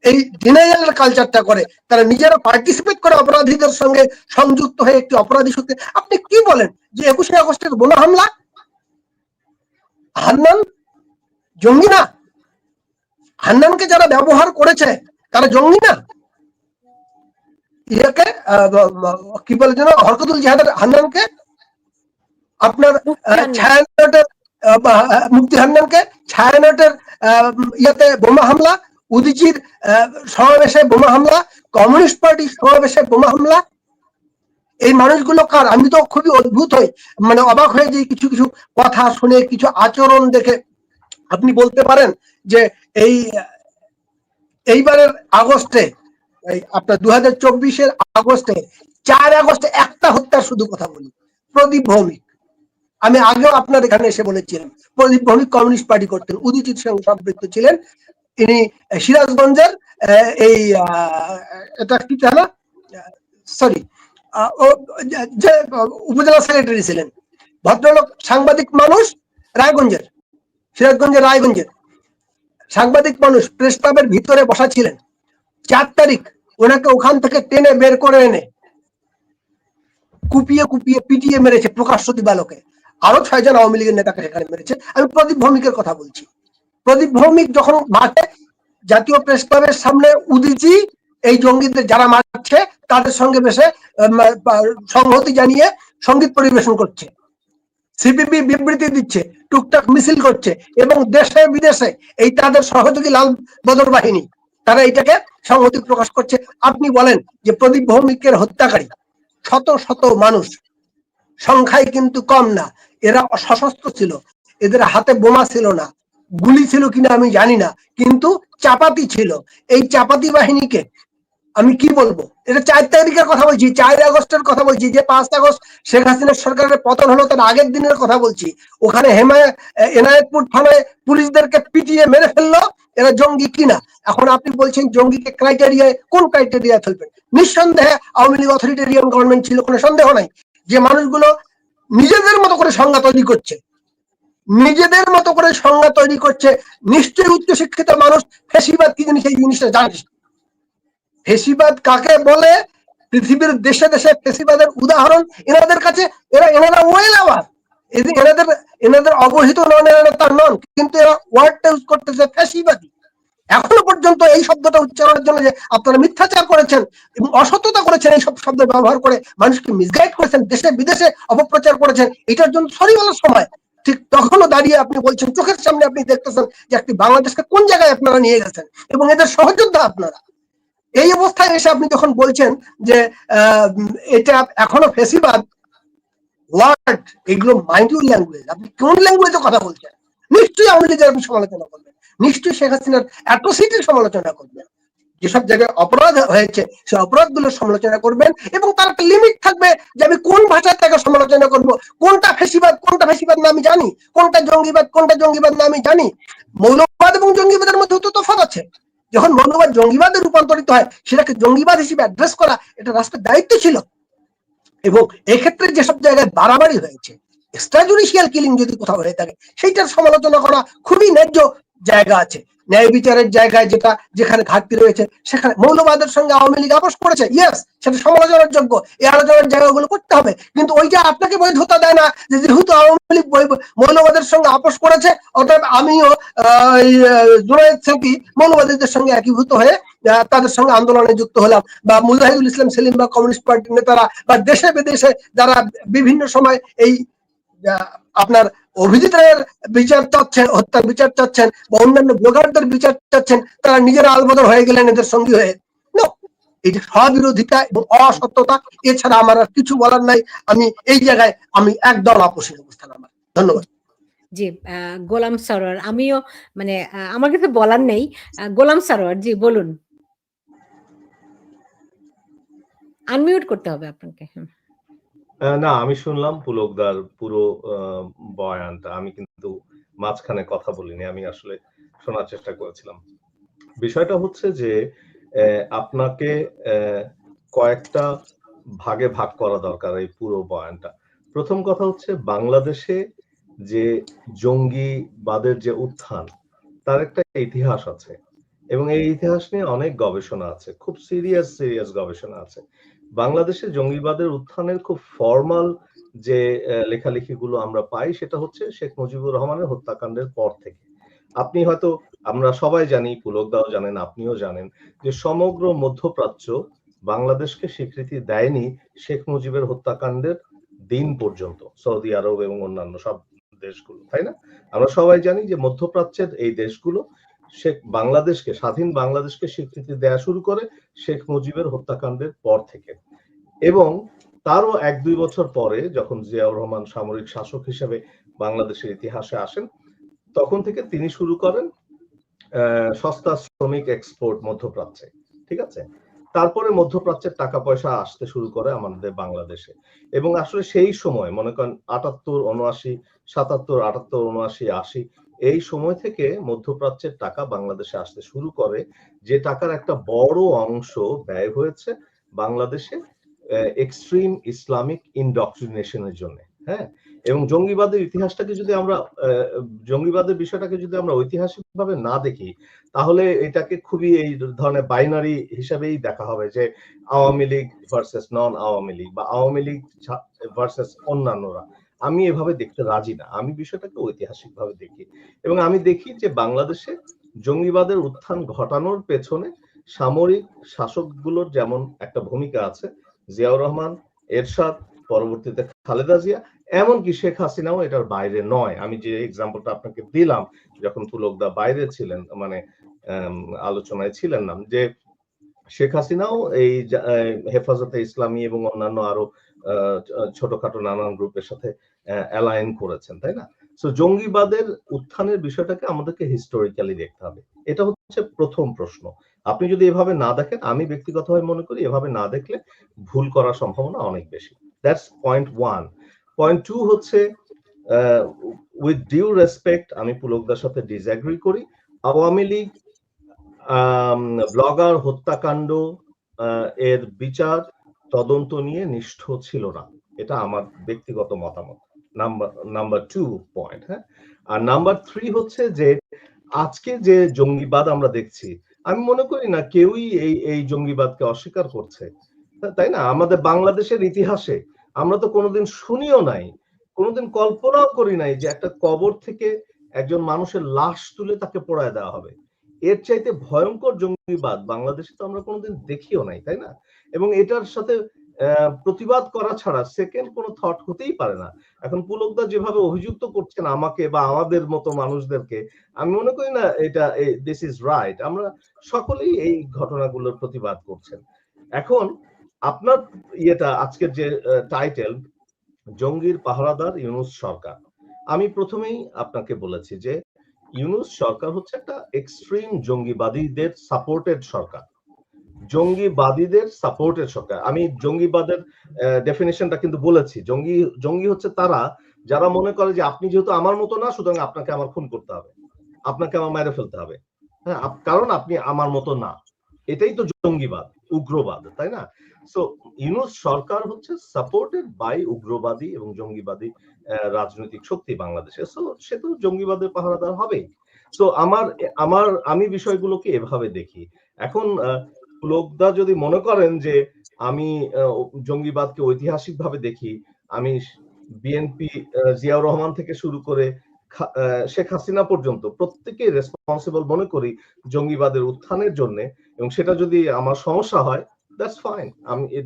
[SPEAKER 2] এই ডিনাইয়ালের কালচারটা করে, তারা নিজেরা পার্টিসিপেট করে অপরাধীদের সঙ্গে সংযুক্ত হয়ে একটি অপরাধী সূত্রে, আপনি কি বলেন যে 21শে আগস্টের বোমা হামলা, হান্নান জঙ্গি না? হান্নানকে যারা ব্যবহার করেছে তারা জঙ্গি না? ইয়াকে কি বলে যেন, হরকতুল জিহাদের হান্নানকে, আপনার ছায়ানটের মুক্তি হান্নানকে ছায়ানটের ইয়াতে বোমা হামলা, উদীচীর সমাবেশে বোমা হামলা, কমিউনিস্ট পার্টির সমাবেশে বোমা হামলা, এই মানুষগুলো কার? আমি তো খুবই অদ্ভুত হই, মানে অবাক হয়ে যে কিছু কিছু কথা শুনে, কিছু আচরণ দেখে আপনি বলতে পারেন যে এইবারের আগস্টে, আপনার 2024-এর আগস্টে, 4 আগস্টে একটা হত্যার শুধু কথা বলি, প্রদীপ ভৌমিক। আমি আগেও আপনার এখানে এসে বলেছিলাম, প্রদীপ ভৌমিক কমিউনিস্ট পার্টি করতেন, উদীচিত সঙ্গে সম্পৃক্ত ছিলেন। ইনি সিরাজগঞ্জের এই এটা কি জানা, সরি, যে উপজেলা সেক্রেটারি ছিলেন, ভদ্রলোক, সাংবাদিক মানুষ, রায়গঞ্জের, সিরাজগঞ্জের রায়গঞ্জের সাংবাদিক মানুষ, প্রেস ক্লাবের ভিতরে বসা ছিলেন। 4 তারিখ ওনাকে ওখান থেকে টেনে বের করে এনে কুপিয়ে কুপিয়ে পিটিয়ে মেরেছে প্রকাশ্য দিবালোকে। আরো 6 জন আওয়ামী লীগের নেতাকে সেখানে মেরেছে। আমি প্রদীপ ভৌমিকের কথা বলছি। প্রদীপ ভৌমিক যখন মাঠে জাতীয় প্রেস ক্লাবের সামনে উদীচী এই জঙ্গিদের যারা মারছে তাদের সঙ্গে বসে সংহতি জানিয়ে সঙ্গীত পরিবেশন করছে, সিপিবি বিবৃতি দিচ্ছে, টুকটাক মিছিল করছে, এবং দেশে বিদেশে এই তাদের সহযোগী লাল বদর বাহিনী, তারা এটাকে সংহতি প্রকাশ করছে। আপনি বলেন যে প্রদীপ ভৌমিকের হত্যাকারী শত শত মানুষ, সংখ্যায় কিন্তু কম না, এরা সশস্ত্র ছিল, এদের হাতে বোমা ছিল না, গুলি ছিল কিনা আমি জানি না, কিন্তু চাপাতি ছিল। এই চাপাতি বাহিনীকে আমি কি বলবো, এটা 4 তারিখের কথা বলছি, 4 আগস্টের কথা বলছি, যে 5 আগস্ট শেখ হাসিনার সরকারের পতন হলো তার আগের দিনের কথা বলছি। ওখানে এনায়েতপুর থানায় পুলিশদেরকে পিটিয়ে মেরে ফেললো, এরা জঙ্গি কিনা? এখন আপনি বলছেন জঙ্গিকে ক্রাইটেরিয়ায়, কোন ক্রাইটেরিয়া ফেলবেন? নিঃসন্দেহে আওয়ামী লীগ অথরিটেরিয়ান গভর্নমেন্ট ছিল, কোনো সন্দেহ নাই। যে মানুষগুলো নিজেদের মতো করে সংজ্ঞা তৈরি করছে, নিজেদের মতো করে সংজ্ঞা তৈরি করছে, নিশ্চয়ই উচ্চশিক্ষিত মানুষ ফ্যাসিবাদ কি জিনিস এই জিনিসটা জানিস। ফেসিবাদ কাকে বলে? পৃথিবীর দেশে দেশে ফেসিবাদের উদাহরণ এনাদের কাছে, এনারা ওয়েল আওয়ার, এনাদের অবহিত নন, এনারা তার নন, কিন্তু এরা ওয়ার্ডটা ইউজ করতেছে ফ্যাসিবাদী। এখনো পর্যন্ত এই শব্দটা উচ্চারণের জন্য যে আপনারা মিথ্যাচার করেছেন এবং অসততা করেছেন, এই সব শব্দ ব্যবহার করে মানুষকে মিসগাইড করেছেন, দেশে বিদেশে অপপ্রচার করেছেন, এটার জন্য সরি বলার সময় ঠিক তখনও দাঁড়িয়ে আপনি বলছেন, চোখের সামনে আপনি দেখতেছেন যে একটি বাংলাদেশকে কোন জায়গায় আপনারা নিয়ে গেছেন এবং এদের সহযোদ্ধা আপনারা। এই অবস্থায় এসে আপনি যখন বলছেন যে এটা এখনো ফেসিবাদ ওয়ার্ড, এগুলো মাইন্ডুল ল্যাঙ্গুয়েজ, আপনি কোন ল্যাঙ্গুয়েজে কথা বলছেন? নিশ্চয়ই আওয়ামী লীগের আপনি সমালোচনা করবেন, নিশ্চয়ই শেখ হাসিনার অ্যাট্রোসিটির সমালোচনা করবেন, যেসব জায়গায় অপরাধ হয়েছে সেই অপরাধগুলোর সমালোচনা করবেন, এবং তার একটা লিমিট থাকবে যে আমি কোন ভাষায় তাকে সমালোচনা করব, কোনটা ফেসিবাদ কোনটা ফেসিবাদ না আমি জানি, কোনটা জঙ্গিবাদ কোনটা জঙ্গিবাদ না আমি জানি। মৌলবাদ এবং জঙ্গিবাদের মধ্যে তো তফাৎ আছে। যখন মৌলবাদ জঙ্গিবাদে রূপান্তরিত হয় সেটাকে জঙ্গিবাদ হিসেবে অ্যাড্রেস করা এটা রাষ্ট্রের দায়িত্ব ছিল। এবং এক্ষেত্রে যেসব জায়গায় বাড়াবাড়ি হয়েছে, এক্সট্রাজুডিশিয়াল কিলিং যদি কোথাও হয়ে থাকে সেইটার সমালোচনা করা খুবই ন্যায্য, জায়গা আছে, ন্যায় বিচারের জায়গায় যেখানে ঘাটতি রয়েছে সেখানে মৌলবাদের সঙ্গে আওয়ামী লীগ আপোষ করেছে, ইয়েস, সেটা সমালোচনার যোগ্য, এই আলোচনার জায়গাগুলো করতে হবে। কিন্তু ওই যে আপনাকে বৈধতা দেয় না যে যেহেতু আওয়ামী লীগ মৌলবাদের সঙ্গে আপোষ করেছে অতএব আমিও জুনায়েদ সাকি মৌলবাদীদের সঙ্গে একীভূত হয়ে তাদের সঙ্গে আন্দোলনে যুক্ত হলাম, বা মুজাহিদুল ইসলাম সেলিম বা কমিউনিস্ট পার্টির নেতারা বা দেশে বিদেশে যারা বিভিন্ন সময় এই আপনার অভিজিতের বিচার চাচ্ছেন, হত্যার বিচার চাচ্ছেন, বা অন্যান্য ব্লগারদের বিচার চাচ্ছেন, তারা নিজেরা আলবদল হয়ে গেলেন এদের সঙ্গী হয়ে। এটা স্ববিরোধিতা এবং অসত্যতা, এছাড়া আমার আর কিছু বলার নাই। আমি এই জায়গায় আমি একদম আপোষের অবস্থান আমার। ধন্যবাদ।
[SPEAKER 1] জি, গোলাম সরোয়ার, আমিও মানে আমার কিছু বলার নেই। গোলাম সরোয়ার জি বলুন। আনমিউট করতে হবে আপনাকে।
[SPEAKER 3] না, আমি শুনলাম পুলকদার পুরো বয়ানটা। আমি কিন্তু মাঝখানে কথা বলিনি, আমি আসলে শোনার চেষ্টা করেছিলাম। বিষয়টা হচ্ছে যে আপনাকে কয়েকটা ভাগে ভাগ করা দরকার এই পুরো বয়ানটা। প্রথম কথা হচ্ছে বাংলাদেশে যে জঙ্গিবাদের যে উত্থান, তার একটা ইতিহাস আছে এবং এই ইতিহাস নিয়ে অনেক গবেষণা আছে, খুব সিরিয়াস গবেষণা আছে। বাংলাদেশে জঙ্গিবাদের উত্থানের খুব ফর্মাল যে লেখালেখিগুলো আমরা পাই সেটা হচ্ছে শেখ মুজিবুর রহমানের হত্যাকাণ্ডের পর থেকে। আপনি হয়তো, আমরা সবাই জানি, পুলকদাও জানেন, আপনিও জানেন যে সমগ্র মধ্যপ্রাচ্য বাংলাদেশকে স্বীকৃতি দেয়নি শেখ মুজিবের হত্যাকাণ্ডের দিন পর্যন্ত, সৌদি আরব এবং অন্যান্য সব দেশগুলো, তাই না? আমরা সবাই জানি যে মধ্যপ্রাচ্যের এই দেশগুলো বাংলাদেশকে, স্বাধীন বাংলাদেশকে স্বীকৃতি দেয়া শুরু করে শেখ মুজিবের হত্যাকাণ্ডের পর থেকে। এবং তারও 1-2 বছর পরে যখন জিয়াউর রহমান সামরিক শাসক হিসেবে বাংলাদেশের ইতিহাসে আসেন, তখন থেকে তিনি শুরু করেন সস্তা শ্রমিক এক্সপোর্ট মধ্যপ্রাচ্যে, ঠিক আছে? তারপরে মধ্যপ্রাচ্যের টাকা পয়সা আসতে শুরু করে আমাদের বাংলাদেশে। এবং আসলে সেই সময় মনে করেন 78, 79, 77, 78, 79, 80 এই সময় থেকে মধ্যপ্রাচ্যের টাকা বাংলাদেশে আসতে শুরু করে, যে টাকার একটা বড় অংশ ব্যয় হয়েছে বাংলাদেশে এক্সট্রিম ইসলামিক ইনডক্ট্রিনেশনের জন্য। হ্যাঁ, এবং জঙ্গিবাদের ইতিহাসটাকে যদি আমরা জঙ্গিবাদের বিষয়টাকে যদি আমরা ঐতিহাসিক ভাবে না দেখি, তাহলে এটাকে খুবই এই ধরনের বাইনারি হিসাবেই দেখা হবে যে আওয়ামী লীগ ভার্সেস নন আওয়ামী লীগ বা আওয়ামী লীগ ভার্সেস অন্যান্যরা। আমি এভাবে দেখতে রাজি না, আমি বিষয়টাকে ঐতিহাসিক ভাবে দেখি। এবং আমি দেখি যে বাংলাদেশে জঙ্গিবাদের উত্থান ঘটানোর পেছনে সামরিক শাসকগুলোর যেমন একটা ভূমিকা আছে, জিয়াউর রহমান, এরশাদ, পরবর্তীতে খালেদা জিয়া, এমনকি শেখ হাসিনাও এটার বাইরে নয়। আমি যে এক্সাম্পলটা আপনাকে দিলাম যখন পুলকদা বাইরে ছিলেন, মানে আলোচনায় ছিলেন না, যে শেখ হাসিনাও এই হেফাজতে ইসলামী এবং অন্যান্য আরো ছোটখাটো নানান গ্রুপের সাথে অ্যালাইন করেছেন, তাই না? সো জঙ্গিবাদের উত্থানের বিষয়টাকে আমাদেরকে হিস্টোরিক্যালি দেখতে হবে। এটা হচ্ছে প্রথম প্রশ্ন। আপনি যদি এভাবে না দেখেন, আমি ব্যক্তিগতভাবে মনে করি এভাবে না দেখলে ভুল করার সম্ভাবনা অনেক বেশি। That's point 1। পয়েন্ট 2 হচ্ছে উইথ ডিউ রেসপেক্ট, আমি পুলকদার সাথে ডিসএগ্রি করি। আওয়ামী লীগ ব্লগার হত্যাকাণ্ড এর বিচার তদন্ত নিয়ে নিষ্ঠ ছিল না, এটা আমার ব্যক্তিগত মতামত। Number 2 point. হ্যাঁ, আর নাম্বার 3 হচ্ছে যে আজকে যে জঙ্গিবাদ আমরা দেখছি, আমি মনে করি না কেউই এই জঙ্গিবাদকে অস্বীকার করছে, তাই না? আমাদের বাংলাদেশের ইতিহাসে আমরা তো কোনোদিন শুনিও নাই, কোনোদিন কল্পনাও করি নাই যে একটা কবর থেকে একজন মানুষের লাশ তুলে তাকে পোড়ায় দেওয়া হবে। এর চাইতে ভয়ঙ্কর জঙ্গিবাদ বাংলাদেশে তো আমরা কোনোদিন দেখিও নাই, তাই না? এবং এটার সাথে প্রতিবাদ করা ছাড়া সেকেন্ড কোনো থট হতেই পারে না। এখন পুলকদা যেভাবে অভিযুক্ত করছেন আমাকে বা আমাদের মতো মানুষদেরকে, আমি মনে করি না এটা দিস ইজ রাইট। আমরা সকলেই এই ঘটনাগুলোর প্রতিবাদ করছেন। এখন আপনার ইয়েটা, আজকের যে টাইটেল, জঙ্গির পাহারাদার ইউনূস সরকার, আমি প্রথমেই আপনাকে বলেছি যে ইউনূস সরকার হচ্ছে একটা এক্সট্রিম জঙ্গিবাদীদের সাপোর্টেড সরকার, জঙ্গিবাদীদের সাপোর্টেড সরকার। আমি জঙ্গিবাদের ডেফিনেশনটা কিন্তু বলেছি, জঙ্গি হচ্ছে তারা যারা মনে করে যে আপনি যেহেতু আমার মতো না, সুতরাং আপনাকে আমার খুন করতে হবে, আপনাকে আমার মেরে ফেলতে হবে, হ্যাঁ, কারণ আপনি আমার মতো না। এটাই তো জঙ্গিবাদ, উগ্রবাদ, তাই না? সো ইউনূস সরকার হচ্ছে সাপোর্টেড বাই উগ্রবাদী এবং জঙ্গিবাদী রাজনৈতিক শক্তি বাংলাদেশে। সো সে তো জঙ্গিবাদের পাহারাদার হবে। সো আমি বিষয়গুলোকে এভাবে দেখি। এখন লোকদা যদি মনে করেন যে আমি জঙ্গিবাদকে ঐতিহাসিকভাবে দেখি, আমি বিএনপি জিয়াউর রহমান থেকে শুরু করে শেখ হাসিনা পর্যন্ত প্রত্যেকে রেসপন্সিবল মনে করি জঙ্গিবাদের উত্থানের জন্য, এবং সেটা যদি আমার সমস্যা হয়, that's fine.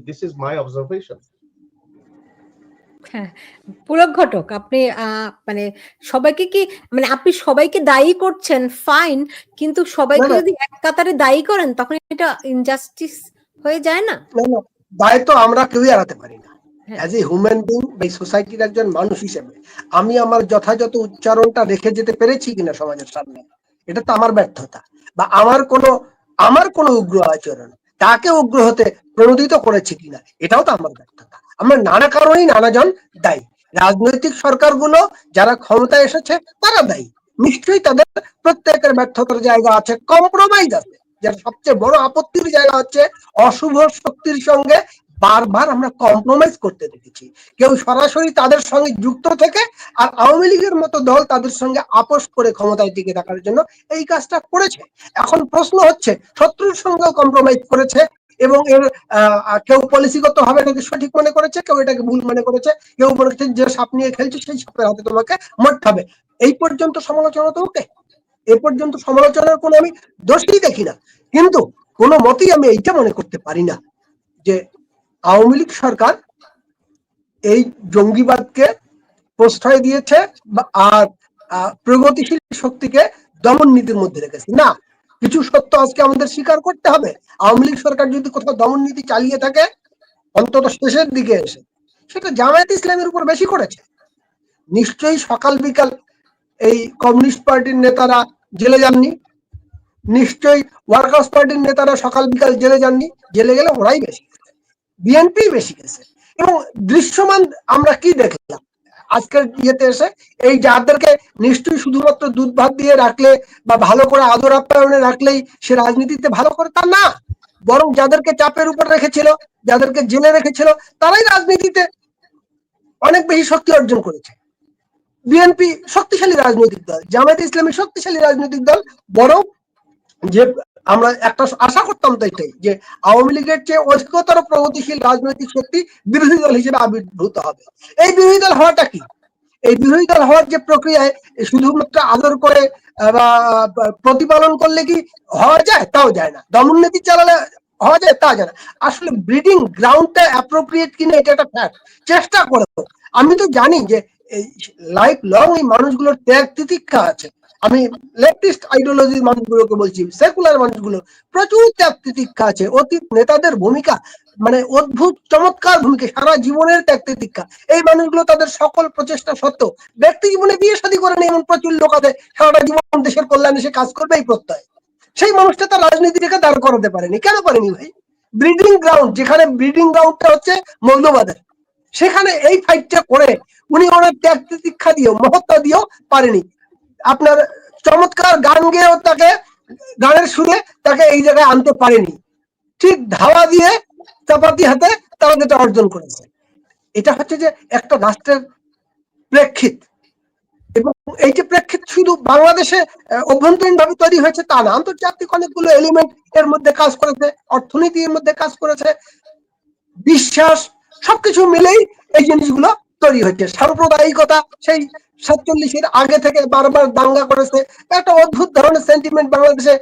[SPEAKER 3] This is my observation.
[SPEAKER 1] হ্যাঁ, পুলক ঘটক, আপনি মানে সবাইকে কি, মানে আপনি সবাইকে দায়ী করছেন, ফাইন, কিন্তু সবাইকে যদি এক কাতারে দায়ী করেন তখন এটা ইনজাস্টিস হয়ে যায় না?
[SPEAKER 2] দায় তো আমরা কেউই এড়াতে পারি না। অ্যাজ এ হিউম্যান বিং বা সোসাইটির একজন মানুষ হিসেবে আমি আমার যথাযথ উচ্চারণটা রেখে যেতে পেরেছি কিনা সমাজের সামনে, এটা তো আমার ব্যর্থতা। বা আমার কোনো উগ্র আচরণ তাকে উগ্র হতে প্রণোদিত করেছে কিনা, এটাও তো আমার ব্যর্থতা। আমরা নানা কারণেই নানাজন দায়ী। রাজনৈতিক সরকারগুলো যারা ক্ষমতায় এসেছে তারা দায়ী, নিশ্চয়ই তাদের প্রত্যেকের ব্যর্থতার জায়গা আছে, কম্প্রোমাইজ আছে। যার সবচেয়ে বড় আপত্তির জায়গা হচ্ছে অশুভ শক্তির সঙ্গে বারবার আমরা কম্প্রোমাইজ করতে দেখেছি। কেউ সরাসরি তাদের সঙ্গে যুক্ত থেকে, আর আওয়ামী লীগের মতো দল তাদের সঙ্গে আপোষ করে ক্ষমতায় টিকে থাকার জন্য এই কাজটা করেছে। এখন প্রশ্ন হচ্ছে, শত্রুর সঙ্গেও কম্প্রোমাইজ করেছে, এবং এর কেউ পলিসিগত ভাবে এটাকে সঠিক মনে করেছে, কেউ এটাকে ভুল মনে করেছে, কেউ মনে করছে যে সাপ নিয়ে খেলছে সেই সাপের হাতে তোমাকে মরতে হবে। এই পর্যন্ত সমালোচনা তো ওকে, এ পর্যন্ত সমালোচনার কোনো আমি দোষই দেখি না। কিন্তু কোনো মতেই আমি এইটা মনে করতে পারি না যে আওয়ামী লীগ সরকার এই জঙ্গিবাদকে প্রশ্রয় দিয়েছে আর প্রগতিশীল শক্তিকে দমন নীতির মধ্যে রেখেছে। না, কিছু সত্য আজকে আমাদের স্বীকার করতে হবে। আওয়ামী লীগ সরকার যদি কোথাও দমন নীতি চালিয়ে থাকে, অন্তত শেষের দিকে এসে, সেটা জামায়াত ইসলামের উপর বেশি করেছে। নিশ্চয়ই সকাল বিকাল এই কমিউনিস্ট পার্টির নেতারা জেলে যাননি, নিশ্চয়ই ওয়ার্কার্স পার্টির নেতারা সকাল বিকাল জেলে যাননি। জেলে গেলে ওরাই বেশি গেছে, বিএনপি বেশি গেছে। এবং দৃশ্যমান আমরা কি দেখলাম আজকের ইয়েতে এসে, এই যাদেরকে নিশ্চয়ই শুধুমাত্র দুধ ভাত দিয়ে রাখলে বা ভালো করে আদর আপ্যায়নে রাখলেই সে রাজনীতিতে ভালো করে, তা না। বরং যাদেরকে চাপের উপর রেখেছিল, যাদেরকে জেলে রেখেছিল, তারাই রাজনীতিতে অনেক বেশি শক্তি অর্জন করেছে। বিএনপি শক্তিশালী রাজনৈতিক দল, জামায়াত ইসলামী শক্তিশালী রাজনৈতিক দল। বরং যে আমরা একটা আশা করতাম তো এটাই, যে আওয়ামী লীগের চেয়ে অধিকতর প্রগতিশীল রাজনৈতিক শক্তি বিরোধী দল হিসেবে আবির্ভূত হবে। এই বিরোধী দল হওয়াটা কি? এই বিরোধী দল হওয়ার যে প্রক্রিয়ায় শুধুমাত্র আদর করে বা প্রতিপালন করলে কি হওয়া যায়? তাও যায় না। দমন নীতি চালালে হওয়া যায়? তা যায় না। আসলে ব্রিডিং গ্রাউন্ডটা অ্যাপ্রোপ্রিয়েট কিনা এটা একটা ফ্যাক্ট। চেষ্টা করে, আমি তো জানি যে লাইফ লং এই মানুষগুলোর ত্যাগ তিতিক্ষা আছে। আমি লেফটিস্ট আইডিওলজির মানুষগুলোকে বলছি, সেকুলার মানুষগুলো প্রচুর ত্যাগ তিতিক্ষা আছে। অতীত নেতাদের ভূমিকা মানে অদ্ভুত চমৎকার ভূমিকা, সারা জীবনের ত্যাগ তিতিক্ষা। এই মানুষগুলো তাদের সকল প্রচেষ্টা সত্ত্বেও ব্যক্তি জীবনে বিয়ে শাদী করে নেই এমন প্রচুর লোক আছে, সারাটা জীবন দেশের কল্যাণে সে কাজ করবে এই প্রত্যয়। সেই মানুষটা তার রাজনীতিটাকে দাঁড় করাতে পারেনি। কেন পারেনি ভাই? ব্রিডিং গ্রাউন্ড, যেখানে ব্রিডিং গ্রাউন্ডটা হচ্ছে মৌলবাদের, সেখানে এই ফাইটটা করে উনি ওনার ত্যাগ তিতিক্ষা দিয়েও, মহত্তা দিয়েও পারেনি। আপনার চমৎকার গান গেয়েও তাকে, গানের সুরে তাকে এই জায়গায় আনতে পারেনি। ঠিক ধাওয়া দিয়ে চাপাতি হাতে তারা যেটা অর্জন করেছে, এটা হচ্ছে যে একটা রাষ্ট্রের প্রেক্ষিত। এবং এই যে প্রেক্ষিত শুধু বাংলাদেশে অভ্যন্তরীণ ভাবে তৈরি হয়েছে তা না, আন্তর্জাতিক অনেকগুলো এলিমেন্ট এর মধ্যে কাজ করেছে, অর্থনীতির মধ্যে কাজ করেছে, বিশ্বাস, সবকিছু মিলেই এই জিনিসগুলো তৈরি হচ্ছে। সাম্প্রদায়িকতা সেই 47-এর আগে থেকে বারবার দাঙ্গা করেছে। একটা অদ্ভুত ধরনের সেন্টিমেন্ট বাংলাদেশে,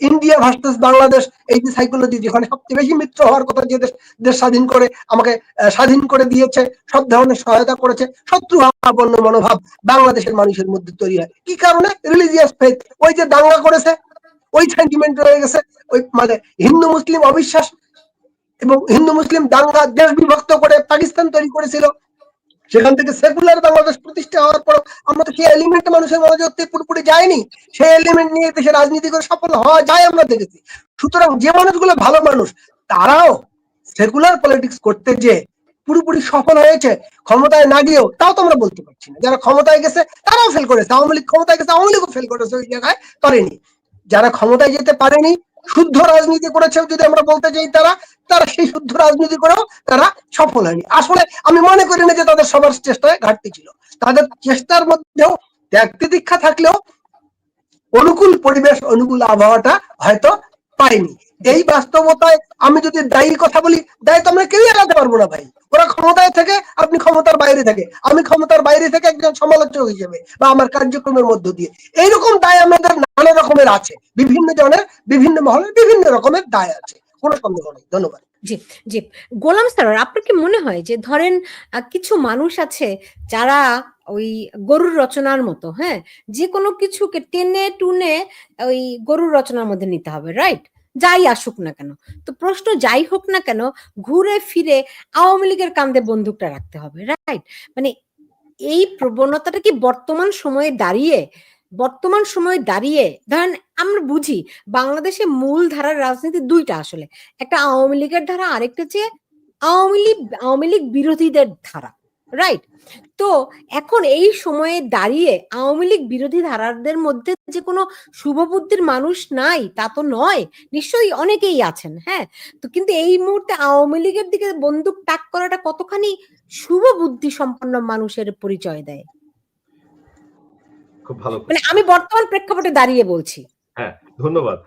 [SPEAKER 2] ইন্ডিয়া ভার্সেস বাংলাদেশ, এই যে সাইকোলজি, যেখানে সবচেয়ে বেশি মিত্র হওয়ার কথা, যে দেশ স্বাধীন করে আমাকে স্বাধীন করে দিয়েছে, সব ধরনের সহায়তা করেছে, শত্রু ভাবাপন্ন মনোভাব বাংলাদেশের মানুষের মধ্যে তৈরি হয়। কি কারণে? Religious faith. ওই যে দাঙ্গা করেছে, ওই সেন্টিমেন্ট রয়ে গেছে, ওই মানে হিন্দু মুসলিম অবিশ্বাস এবং হিন্দু মুসলিম দাঙ্গা দেশ বিভক্ত করে পাকিস্তান তৈরি করেছিল। সেখান থেকে সেকুলার বাংলাদেশ প্রতিষ্ঠা হওয়ার পর আমরা তো সেই এলিমেন্ট মানুষের মনোযোগ থেকে পুরোপুরি যায়নি। সেই এলিমেন্ট নিয়ে দেশে রাজনীতি করে সফল হওয়া যায় আমরা দেখেছি। সুতরাং যে মানুষগুলো ভালো মানুষ, তারাও সেকুলার পলিটিক্স করতে যে পুরোপুরি সফল হয়েছে ক্ষমতায় না গিয়েও, তাও তো আমরা বলতে পারছি না। যারা ক্ষমতায় গেছে তারাও ফেল করেছে, আওয়ামী লীগ ক্ষমতায় গেছে, আওয়ামী লীগও ফেল করেছে, ওই জায়গায় পারেনি। যারা ক্ষমতায় যেতে পারেনি, শুদ্ধ রাজনীতি করেছে যদি আমরা বলতে চাই, তারা সেই শুদ্ধ রাজনীতি করেও তারা সফল হয়নি। আসলে আমি মনে করি না যে তাদের সবার চেষ্টায় ঘাটতি ছিল। তাদের চেষ্টার মধ্যেও ত্যাগ তিতিক্ষা থাকলেও অনুকূল পরিবেশ, অনুকূল আবহাওয়াটা হয়তো পাইনি। এই বাস্তবতায় আমি যদি দায়ীর কথা বলি, দায়ী তো আমরা কেউই এড়াতে পারবো না ভাই। ওরা ক্ষমতায় থেকে, আপনি ক্ষমতার বাইরে থেকে, আমি ক্ষমতার বাইরে থেকে একজন সমালোচক হিসেবে বা আমার কার্যক্রমের মধ্য দিয়ে, এইরকম দায় আমাদের নানা রকমের আছে, বিভিন্ন জনের, বিভিন্ন মহলের বিভিন্ন রকমের দায় আছে, কোনো সন্দেহ নেই। ধন্যবাদ।
[SPEAKER 1] জি জি, গোলাম সরোয়ার, আপনার কি মনে হয় যে ধরেন কিছু মানুষ আছে যারা ওই গরুর রচনার মতো, হ্যাঁ, যে কোনো কিছুকে টেনে টুনে ওই গরুর রচনার মধ্যে নিতে হবে, রাইট? যাই আসুক না কেন, তো প্রশ্ন যাই হোক না কেন, ঘুরে ফিরে আওয়ামী লীগের কাঁধে বন্দুকটা রাখতে হবে, রাইট? মানে এই প্রবণতাটা কি বর্তমান সময়ে দাঁড়িয়ে ধরেন আমরা বুঝি বাংলাদেশে মূল ধারার রাজনীতি দুইটা আসলে, একটা আওয়ামী লীগের ধারা, আরেকটা যে আওয়ামী লীগ বিরোধীদের ধারা, রাইট? তো এখন এই সময়ে দাঁড়িয়ে আওয়ামী লীগ বিরোধী ধারাদের মধ্যে যে কোনো শুভবুদ্ধির মানুষ নাই তা তো নয়, নিশ্চয়ই অনেকেই আছেন, হ্যাঁ। তো কিন্তু এই মুহূর্তে আওয়ামী লীগের দিকে বন্দুক তাক করাটা কতখানি শুভ বুদ্ধি সম্পন্ন মানুষের পরিচয় দেয়?
[SPEAKER 3] খুব ভালো,
[SPEAKER 1] মানে আমি বর্তমান প্রেক্ষাপটে দাঁড়িয়ে বলছি।
[SPEAKER 3] হ্যাঁ, ধন্যবাদ।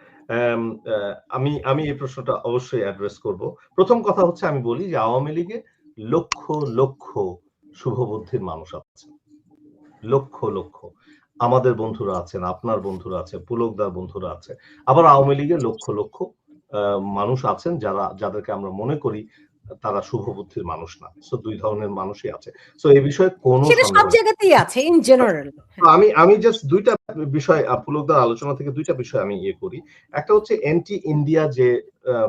[SPEAKER 3] আমি এই প্রশ্নটা অবশ্যই অ্যাড্রেস করব। প্রথম কথা হচ্ছে, আমি বলি যে আওয়ামী লীগে লক্ষ লক্ষ শুভবুদ্ধির মানুষ আছে, লক্ষ লক্ষ। আমাদের বন্ধুরা আছেন, আপনার বন্ধুরা আছে, পুলকদার বন্ধুরা আছে। আবার আওয়ামী লীগে লক্ষ লক্ষ মানুষ আছেন যাদেরকে আমরা মনে করি তারা শুভবুদ্ধির মানুষ না। সো দুই ধরনের মানুষই আছে। সো এই বিষয়ে কোনো
[SPEAKER 1] সেটা সব জায়গাতেই আছে ইন জেনারেল।
[SPEAKER 3] আমি জাস্ট দুইটা বিষয়, পুলকদার আলোচনা থেকে দুইটা বিষয় আমি করি। একটা হচ্ছে এন্টি ইন্ডিয়া যে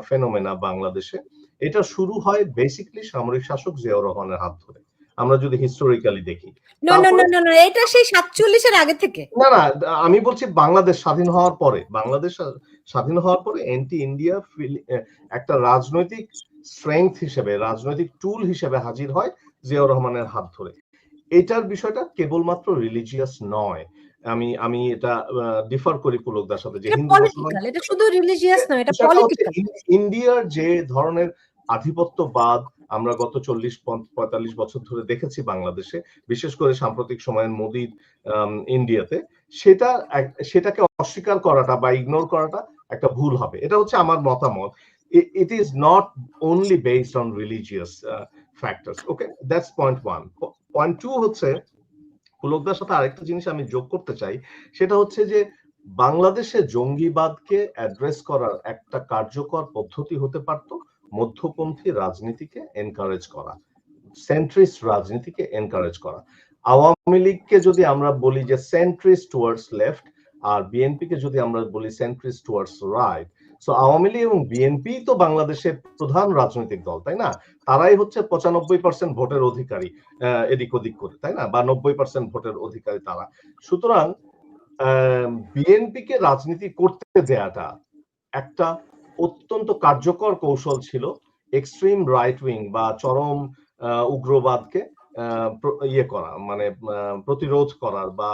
[SPEAKER 3] ফেনোমেনা বাংলাদেশে, এটা শুরু হয় বেসিক্যালি সামরিক শাসক জিয়াউর রহমানের হাত ধরে, আমরা যদি হিস্টোরিক্যালি দেখি।
[SPEAKER 1] না, এটা সেই 47 এর আগে থেকে।
[SPEAKER 3] না, আমি বলছি বাংলাদেশ স্বাধীন হওয়ার পরে, এন্টি ইন্ডিয়া একটা রাজনৈতিক স্ট্রেংথ হিসেবে, রাজনৈতিক টুল হিসেবে হাজির হয় জিয়াউর রহমানের হাত ধরে। এটার বিষয়টা কেবলমাত্র রিলিজিয়াস নয়। আমি এটা ডিফার করি পুলকদার সাথে, যে হিন্দু
[SPEAKER 1] পলিটিক্যাল, এটা শুধু রিলিজিয়াস নয়, এটা পলিটিক্যাল।
[SPEAKER 3] ইন্ডিয়ার যে ধরনের আধিপত্যবাদ আমরা গত 40-45 বছর ধরে দেখেছি বাংলাদেশে, বিশেষ করে সাম্প্রতিক সময়ের মোদির ইন্ডিয়াতে, সেটাকে অস্বীকার করাটা বা ইগনোর করাটা একটা ভুল হবে। এটা হচ্ছে আমার মতামত। It is not only based on religious factors. Okay, that's point one. Point two হচ্ছে, পুলকদার সাথে আরেকটা জিনিস আমি যোগ করতে চাই, সেটা হচ্ছে যে বাংলাদেশে জঙ্গিবাদকে অ্যাড্রেস করার একটা কার্যকর পদ্ধতি হতে পারত মধ্যপন্থী রাজনীতিকে এনকারেজ করা, সেন্ট্রিস্ট রাজনীতিকে এনকারেজ করা। আওয়ামী লীগকে যদি আমরা বলি যে সেন্ট্রিস্ট টুয়ার্ডস লেফট, আর বিএনপিকে যদি আমরা বলি centrist towards right, so Awami League এবং বিএনপি তো বাংলাদেশের প্রধান রাজনৈতিক দল, তাই না? তারাই হচ্ছে 95% ভোটের অধিকারী এদিক ওদিক করে, তাই না? বা 90% ভোটের অধিকারী তারা। সুতরাং বিএনপিকে রাজনীতি করতে দেয়াটা একটা অত্যন্ত কার্যকর কৌশল ছিল এক্সট্রিম রাইট উইং বা চরম উগ্রবাদকে করা, মানে প্রতিরোধ করার বা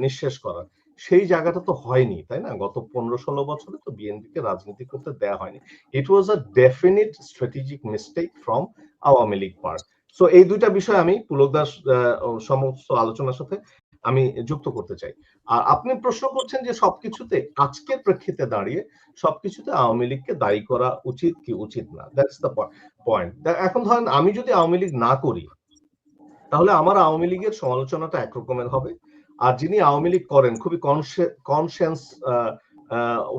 [SPEAKER 3] নিঃশেষ করার। সেই জায়গাটা তো হয়নি, তাই না? গত 15-16 বছরে তো বিএনপিকে রাজনীতি করতে দেয়া হয়নি। It was a definite strategic mistake from Awami League part. So এই দুইটা বিষয় আমি পুলকদার সমস্ত আলোচনার সাথে আমি যুক্ত করতে চাই। আর আপনি প্রশ্ন করছেন যে সবকিছুতে, আজকের প্রেক্ষিতে দাঁড়িয়ে সবকিছুতে আওয়ামী লীগকে দায়ী করা উচিত কি উচিত না, দ্যাটস দ্য পয়েন্ট। এখন ধরেন আমি যদি আওয়ামী লীগ না করি, তাহলে আমার আওয়ামী লীগের সমালোচনাটা একরকমের হবে। আর যিনি আওয়ামী লীগ করেন, খুবই কনসিয়েন্স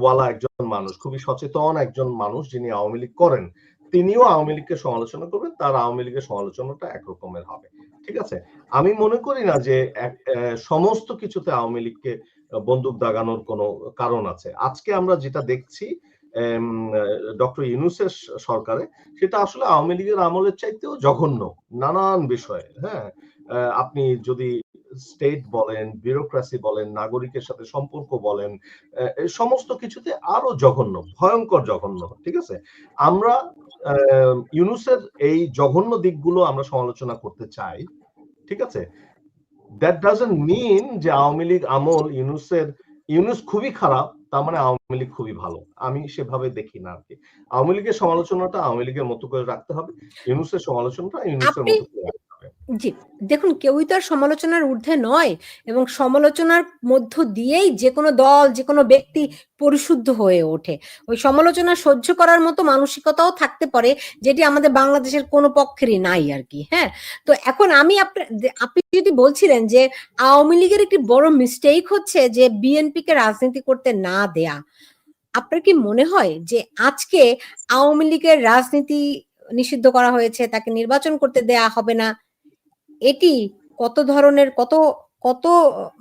[SPEAKER 3] ওয়ালা একজন মানুষ, খুবই সচেতন একজন মানুষ যিনি আওয়ামী লীগ করেন, তিনিও আওয়ামী লীগকে সমালোচনা করবেন, তার আওয়ামী লীগের সমালোচনাটা একরকমের হবে। ঠিক আছে? আমি মনে করি না যে সমস্ত কিছুতে আওয়ামী লীগকে বন্দুক দাগানোর কোনো কারণ আছে। আজকে আমরা যেটা দেখছি ডক্টর ইউনূসের সরকারে, সেটা আসলে আওয়ামী লীগের আমলের চাইতেও জঘন্য নানান বিষয়ে। হ্যাঁ, আপনি যদি স্টেট বলেন, বিউরোক্রেসি বলেন, নাগরিকের সাথে সম্পর্ক বলেন, সমস্ত কিছুতে আরো জঘন্য, ভয়ঙ্কর জঘন্য। ঠিক আছে? আমরা ইউনূসের এই জঘন্য দিকগুলো আমরা সমালোচনা করতে চাই, ঠিক আছে? দ্যাট ডাজন্ট মিন যে আওয়ামী লীগ আমল ইউনূস খুবই খারাপ, তার মানে আওয়ামী লীগ খুবই ভালো। আমি সেভাবে দেখি না আর কি। আওয়ামী লীগের সমালোচনাটা আওয়ামী লীগের মতো করে রাখতে হবে, ইউনূসের সমালোচনাটা ইউনূসের মতো করে রাখতে হবে।
[SPEAKER 1] জি, দেখুন কেউই তো আর সমালোচনার ঊর্ধ্বে নয়, এবং সমালোচনার মধ্য দিয়েই যে কোনো দল, যে কোনো ব্যক্তি পরিশুদ্ধ হয়ে ওঠে। ওই সমালোচনা সহ্য করার মতো মানসিকতাও থাকতে পারে, যেটি আমাদের বাংলাদেশের কোনো পক্ষেরই নাই আর কি। হ্যাঁ, তো এখন আমি আপনি যদি বলছিলেন যে আওয়ামী লীগের একটি বড় মিস্টেক হচ্ছে যে বিএনপিকে রাজনীতি করতে না দেয়া, আপনার কি মনে হয় যে আজকে আওয়ামী লীগের রাজনীতি নিষিদ্ধ করা হয়েছে, তাকে নির্বাচন করতে দেয়া হবে না, এটি কত ধরনের কত কত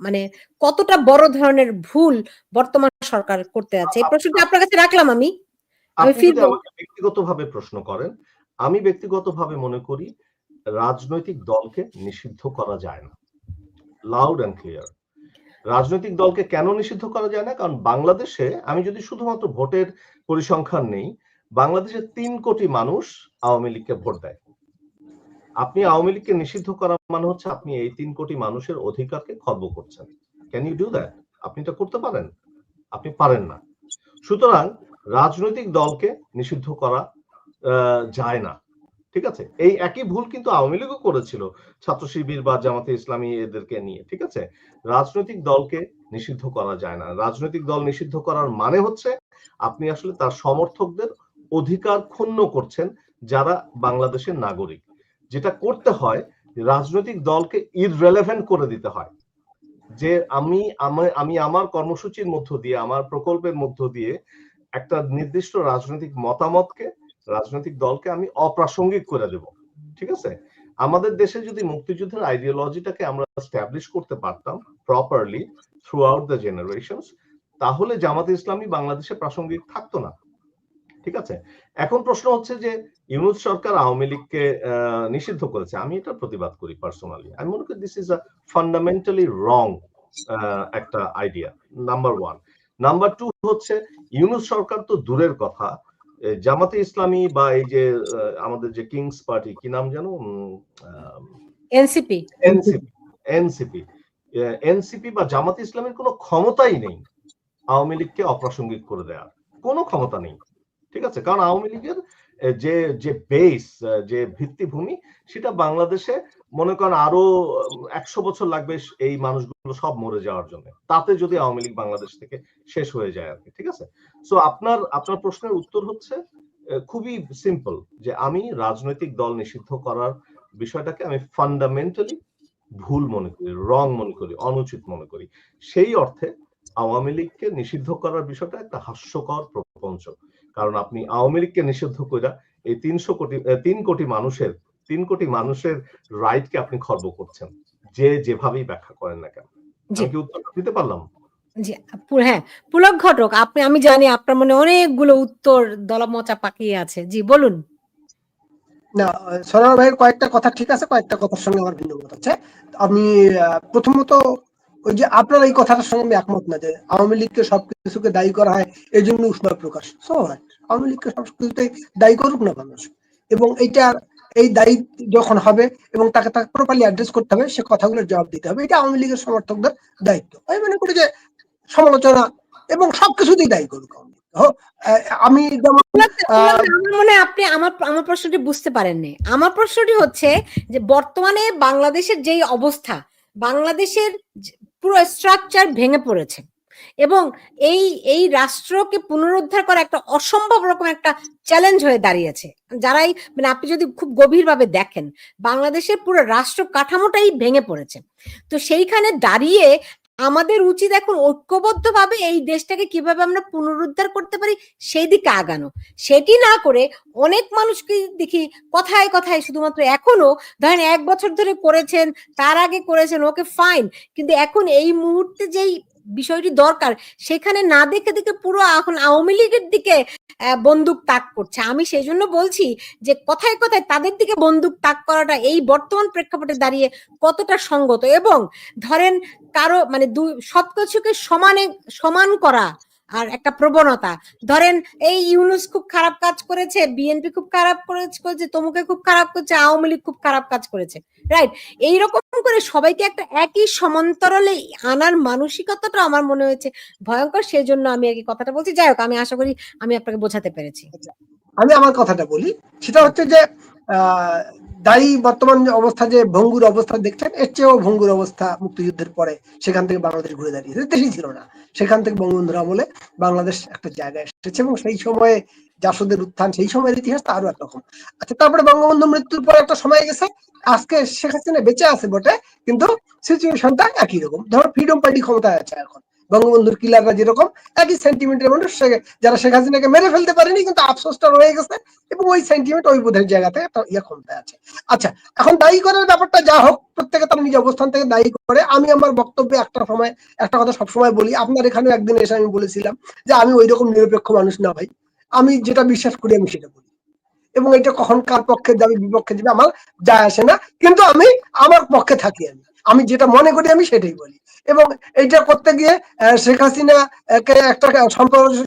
[SPEAKER 1] মানে কতটা বড় ধরনের ভুল বর্তমান সরকার করতে যাচ্ছে? এই প্রশ্নটি আপনার কাছে রাখলাম আমি
[SPEAKER 3] আপনি যদি
[SPEAKER 1] ফিরবো।
[SPEAKER 3] আমাকে ব্যক্তিগতভাবে প্রশ্ন করেন, আমি ব্যক্তিগতভাবে মনে করি রাজনৈতিক দলকে নিষিদ্ধ করা যায় না। Loud and clear. রাজনৈতিক দলকে কেন নিষিদ্ধ করা যায় না? কারণ বাংলাদেশে আমি যদি শুধুমাত্র ভোটের পরিসংখ্যান নেই, বাংলাদেশে ৩ কোটি মানুষ আওয়ামী লীগকে ভোট দেয়। আপনি আওয়ামী লীগকে নিষিদ্ধ করা মানে হচ্ছে আপনি এই ৩ কোটি মানুষের অধিকারকে খর্ব করছেন। Can you do that? আপনি এটা করতে পারেন? আপনি পারেন না। সুতরাং রাজনৈতিক দলকে নিষিদ্ধ করা যায় না। ঠিক আছে? এই একই ভুল কিন্তু আওয়ামী লীগও করেছিল ছাত্র শিবির বা জামাতে ইসলামী এদেরকে নিয়ে। ঠিক আছে? রাজনৈতিক দলকে নিষিদ্ধ করা যায় না। রাজনৈতিক দল নিষিদ্ধ করার মানে হচ্ছে আপনি আসলে তার সমর্থকদের অধিকার ক্ষুণ্ণ করছেন যারা বাংলাদেশের নাগরিক। যেটা করতে হয় রাজনৈতিক দলকে ইররেলেভেন্ট করে দিতে হয়। যে আমি আমার কর্মসূচির মধ্য দিয়ে, আমার প্রকল্পের মধ্য দিয়ে একটা নির্দিষ্ট রাজনৈতিক মতামতকে, রাজনৈতিক দলকে আমি অপ্রাসঙ্গিক করে দেব। ঠিক আছে? আমাদের দেশে যদি মুক্তিযুদ্ধের আইডিওলজিটাকে আমরা এস্টাবলিশ করতে পারতাম properly through out the generations, তাহলে জামাতে ইসলামী বাংলাদেশে প্রাসঙ্গিক থাকতো না। ঠিক আছে? এখন প্রশ্ন হচ্ছে যে ইউনূস সরকার আওয়ামী লীগকে নিষিদ্ধ করেছে। আমি এটা প্রতিবাদ করি পার্সোনালি। আমি মনে করি দিস ইজ আ ফান্ডামেন্টালি রং একটা আইডিয়া। নাম্বার 1। নাম্বার 2 হচ্ছে ইউনূস সরকার তো দূরের কথা। জামাতে ইসলামী বা এই যে আমাদের যে কিংস পার্টি কি নাম জানো?
[SPEAKER 1] এনসিপি।
[SPEAKER 3] এনসিপি। এনসিপি। এনসিপি বা জামাতে ইসলামের কোনো ক্ষমতাই নেই আওয়ামী লীগকে অপ্রাসঙ্গিক করে দেওয়ার। কোনো ক্ষমতা নেই। ঠিক আছে? কারণ আওয়ামী লীগের যে যে বেস, যে ভিত্তিভূমি, সেটা বাংলাদেশে মনে করেন আরো ১০০ বছর লাগবে এই মানুষগুলো সব মরে যাওয়ার জন্য। তাতে যদি আওয়ামী লীগ বাংলাদেশ থেকে শেষ হয়ে যায় আর কি। ঠিক আছে? সো আপনার প্রশ্নের উত্তর হচ্ছে খুবই সিম্পল, যে আমি রাজনৈতিক দল নিষিদ্ধ করার বিষয়টাকে আমি ফান্ডামেন্টালি ভুল মনে করি, রং মনে করি, অনুচিত মনে করি। সেই অর্থে আওয়ামী লীগকে নিষিদ্ধ করার বিষয়টা একটা হাস্যকর প্রপঞ্চ। কারণ আপনি আওয়ামী লীগকে নিষিদ্ধ কইরা এই ৩ কোটি মানুষের রাইটকে আপনি খর্ব করছেন। যে যেভাবেই ব্যাখ্যা করেন না কেন।
[SPEAKER 1] জি,
[SPEAKER 3] আমি কি উত্তরটা দিতে পারলাম?
[SPEAKER 1] জি। হ্যাঁ, পুলক ঘটক, আমি জানি আপনার মনে অনেকগুলো উত্তর দলমচা পাকিয়ে আছে। জি, বলুন।
[SPEAKER 2] না, সরোয়ার ভাইয়ের কয়েকটা কথা ঠিক আছে, কয়েকটা কথার সঙ্গে আমার ভিন্ন মত আছে। আমি প্রথমত ওই যে আপনার এই কথাটার সঙ্গে আমি একমত না যে আওয়ামী লীগকে সবকিছুকে দায়ী করা হয় এই জন্য উষ্মা প্রকাশ। আওয়ামী লীগকে সবকিছুতে দায়ী করুক না মানুষ, এবং এই দায়ী যখন হবে এবং তাকে প্রপারলি অ্যাড্রেস করতে হবে, সে কথাগুলোর জবাব দিতে হবে। এটা আওয়ামী লীগের সমর্থকদের দায়িত্ব। আমি মনে করি যে সমালোচনা এবং সবকিছুতেই দায়ী করুক আওয়ামী লীগ। আমি যেমন
[SPEAKER 1] আমার মনে হয় আপনি আমার আমার প্রশ্নটি বুঝতে পারেননি। আমার প্রশ্নটি হচ্ছে যে বর্তমানে বাংলাদেশের যেই অবস্থা, বাংলাদেশের পুরো স্ট্রাকচার ভেঙে পড়েছে, এবং এই এই রাষ্ট্রকে পুনরুদ্ধার করা একটা অসম্ভব রকম একটা চ্যালেঞ্জ হয়ে দাঁড়িয়েছে। যারাই আপনি যদি খুব গভীরভাবে দেখেন, বাংলাদেশের পুরো রাষ্ট্র কাঠামোটাই ভেঙে পড়েছে। তো সেইখানে দাঁড়িয়ে আমাদের উচিত এখন ঐক্যবদ্ধভাবে এই দেশটাকে কিভাবে আমরা পুনরুদ্ধার করতে পারি সেই দিকে আগানো। সেটি না করে অনেক মানুষকে দেখি কথায় কথায় শুধুমাত্র, এখনো ধরেন ১ বছর ধরে করেছেন, তার আগে করেছেন, ওকে ফাইন, কিন্তু এখন এই মুহূর্তে যেই বিষয়টি দরকার সেখানে না দেখে দেখে পুরো এখন আওয়ামী লীগের দিকে বন্দুক তাক করছে। আমি সেই জন্য বলছি যে কথায় কথায় তাদের দিকে বন্দুক তাক করাটা এই বর্তমান প্রেক্ষাপটে দাঁড়িয়ে কতটা সঙ্গত, এবং ধরেন কারো সবকিছুকে সমান করা আর একটা প্রবণতা, ধরেন এই ইউনূস খুব খারাপ কাজ করেছে, বিএনপি খুব খারাপ করেছে, তমুকে খুব খারাপ করেছে, আওয়ামী লীগ খুব খারাপ কাজ করেছে, রাইট? এইরকম করে সবাইকে একটা একই সমান্তরালে আনার মানসিকতাটা আমার মনে হয়েছে ভয়ঙ্কর। সেই জন্য আমি আর কি কথাটা বলছি। যাই হোক, আমি আশা করি আমি আপনাকে বোঝাতে পেরেছি।
[SPEAKER 2] আমি আমার কথাটা বলি, সেটা হচ্ছে যে দায়ী বর্তমান যে অবস্থা, যে ভঙ্গুর অবস্থা দেখছেন, এর চেয়েও ভঙ্গুর অবস্থা মুক্তিযুদ্ধের পরে সেখান থেকে বাংলাদেশ ঘুরে দাঁড়িয়েছে। দেশই ছিল না, সেখান থেকে বঙ্গবন্ধুর আমলে বাংলাদেশ একটা জায়গায় এসেছে এবং সেই সময়ে জাসদের উত্থান, সেই সময়ের ইতিহাস তা আরো একরকম। আচ্ছা, তারপরে বঙ্গবন্ধু মৃত্যুর পর একটা সময় গেছে, আজকে শেখ হাসিনা বেঁচে আছে বটে, কিন্তু সিচুয়েশনটা একই রকম। ধরো ফ্রিডম পার্টি ক্ষমতায় আছে এখন, বঙ্গবন্ধুর কিলাররা যেরকম একই সেন্টিমেন্টের মানুষ, যারা শেখ হাসিনাকে মেরে ফেলতে পারেনি কিন্তু আফসোসটা রয়ে গেছে, এবং ওই সেন্টিমেন্ট ওই বোধের জায়গাতে ক্ষমতায় আছে। আচ্ছা, এখন দায়ী করার ব্যাপারটা যা হোক, প্রত্যেকে তার নিজ অবস্থান থেকে দায়ী করে। আমি আমার বক্তব্যে একটা কথা সবসময় বলি, আপনার এখানে একদিন এসে আমি বলেছিলাম যে আমি ওই রকম নিরপেক্ষ মানুষ না ভাই, আমি যেটা বিশ্বাস করি আমি সেটা বলি, এবং এটা কখন কার পক্ষে যাবে বিপক্ষে যাবে আমার যায় আসে না, কিন্তু আমি আমার পক্ষে থাকি। আমি যেটা মনে করি আমি সেটাই বলি, এবং এইটা করতে গিয়ে শেখ হাসিনা একটা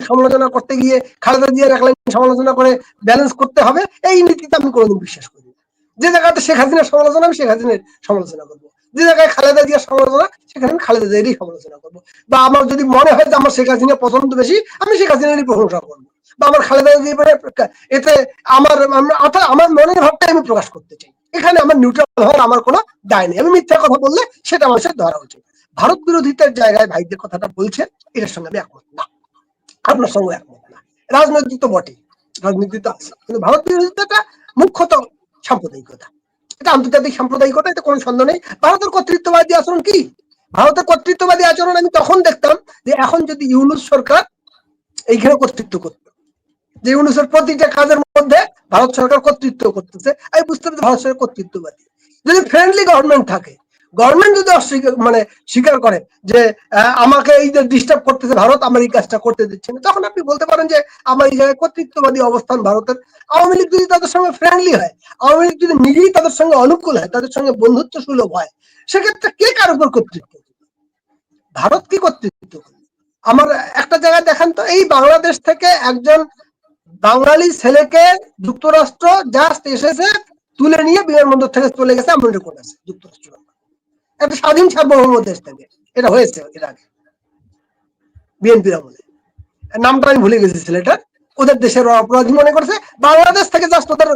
[SPEAKER 2] সমালোচনা করতে গিয়ে খালেদা জিয়ার এক লাইন সমালোচনা করে ব্যালেন্স করতে হবে, এই নীতিতে আমি কোনোদিন বিশ্বাস করি না। যে জায়গাতে শেখ হাসিনার সমালোচনা আমি শেখ হাসিনার সমালোচনা করবো, যে জায়গায় খালেদা জিয়ার সমালোচনা সেখানে আমি খালেদা জিয়ারই সমালোচনা করবো, বা আমার যদি মনে হয় যে আমার শেখ হাসিনা পছন্দ বেশি, আমি শেখ হাসিনারই প্রশংসা করবো, বা আমার খালেদা জিয়ার এতে আমার মনের ভাবটাই আমি প্রকাশ করতে চাই। এখানে আমার নিউট্রাল হওয়ার আমার কোনো দায় নেই। আমি মিথ্যা কথা বললে সেটা মানুষের ধরা উচিত। ভারত বিরোধিতার জায়গায় ভাই যে কথাটা বলছেন, এটার সঙ্গে আমি একমত না, আপনার সঙ্গে একমত না। রাজনৈতিক তো বটে, রাজনীতি তো আছে, কিন্তু ভারত বিরোধিতাটা মুখ্যত সাম্প্রদায়িকতা, এটা আন্তর্জাতিক সাম্প্রদায়িকতা, এটা কোনো সন্দেহ নেই। ভারতের কর্তৃত্ববাদী আচরণ কি? ভারতের কর্তৃত্ববাদী আচরণ আমি তখন দেখতাম যে এখন যদি ইউনূস সরকার এইখানে কর্তৃত্ব করত, যে ইউনূসের প্রতিটা কাজের মধ্যে ভারত সরকার কর্তৃত্ব করতেছে, আমি বুঝতে পারছি ভারত সরকার কর্তৃত্ববাদী। যদি ফ্রেন্ডলি গভর্নমেন্ট থাকে, গভর্নমেন্ট যদি স্বীকার করে যে আমাকে এই যে ডিস্টার্ব করতেছে ভারত, আমার এই কাজটা করতে দিচ্ছে না, তখন আপনি বলতে পারেন যে আমার এই জায়গায় কর্তৃত্ববাদী অবস্থান ভারতের। আওয়ামী লীগ যদি তাদের সঙ্গে ফ্রেন্ডলি হয়, আওয়ামী লীগ যদি নিজেই তাদের সঙ্গে অনুকূল হয়, তাদের সঙ্গে বন্ধুত্ব সুলভ হয়, সেক্ষেত্রে কে কার উপর কর্তৃত্ব? ভারত কি কর্তৃত্ব? আমার একটা জায়গায় দেখান তো, এই বাংলাদেশ থেকে একজন বাঙালি ছেলেকে যুক্তরাষ্ট্র জাস্ট এসেছে, তুলে নিয়ে বিমানবন্দর থেকে চলে গেছে, এমন রেকর্ড আছে যুক্তরাষ্ট্র, একটা স্বাধীন সার্বভৌম দেশ থেকে। এটা হয়েছে এর আগে বিএনপির আমলে, নামটা আমি ভুলে গেছি ছেলেটার, ওদের দেশের অপরাধী মনে করছে, বাংলাদেশ থেকে জাস্ট ওদের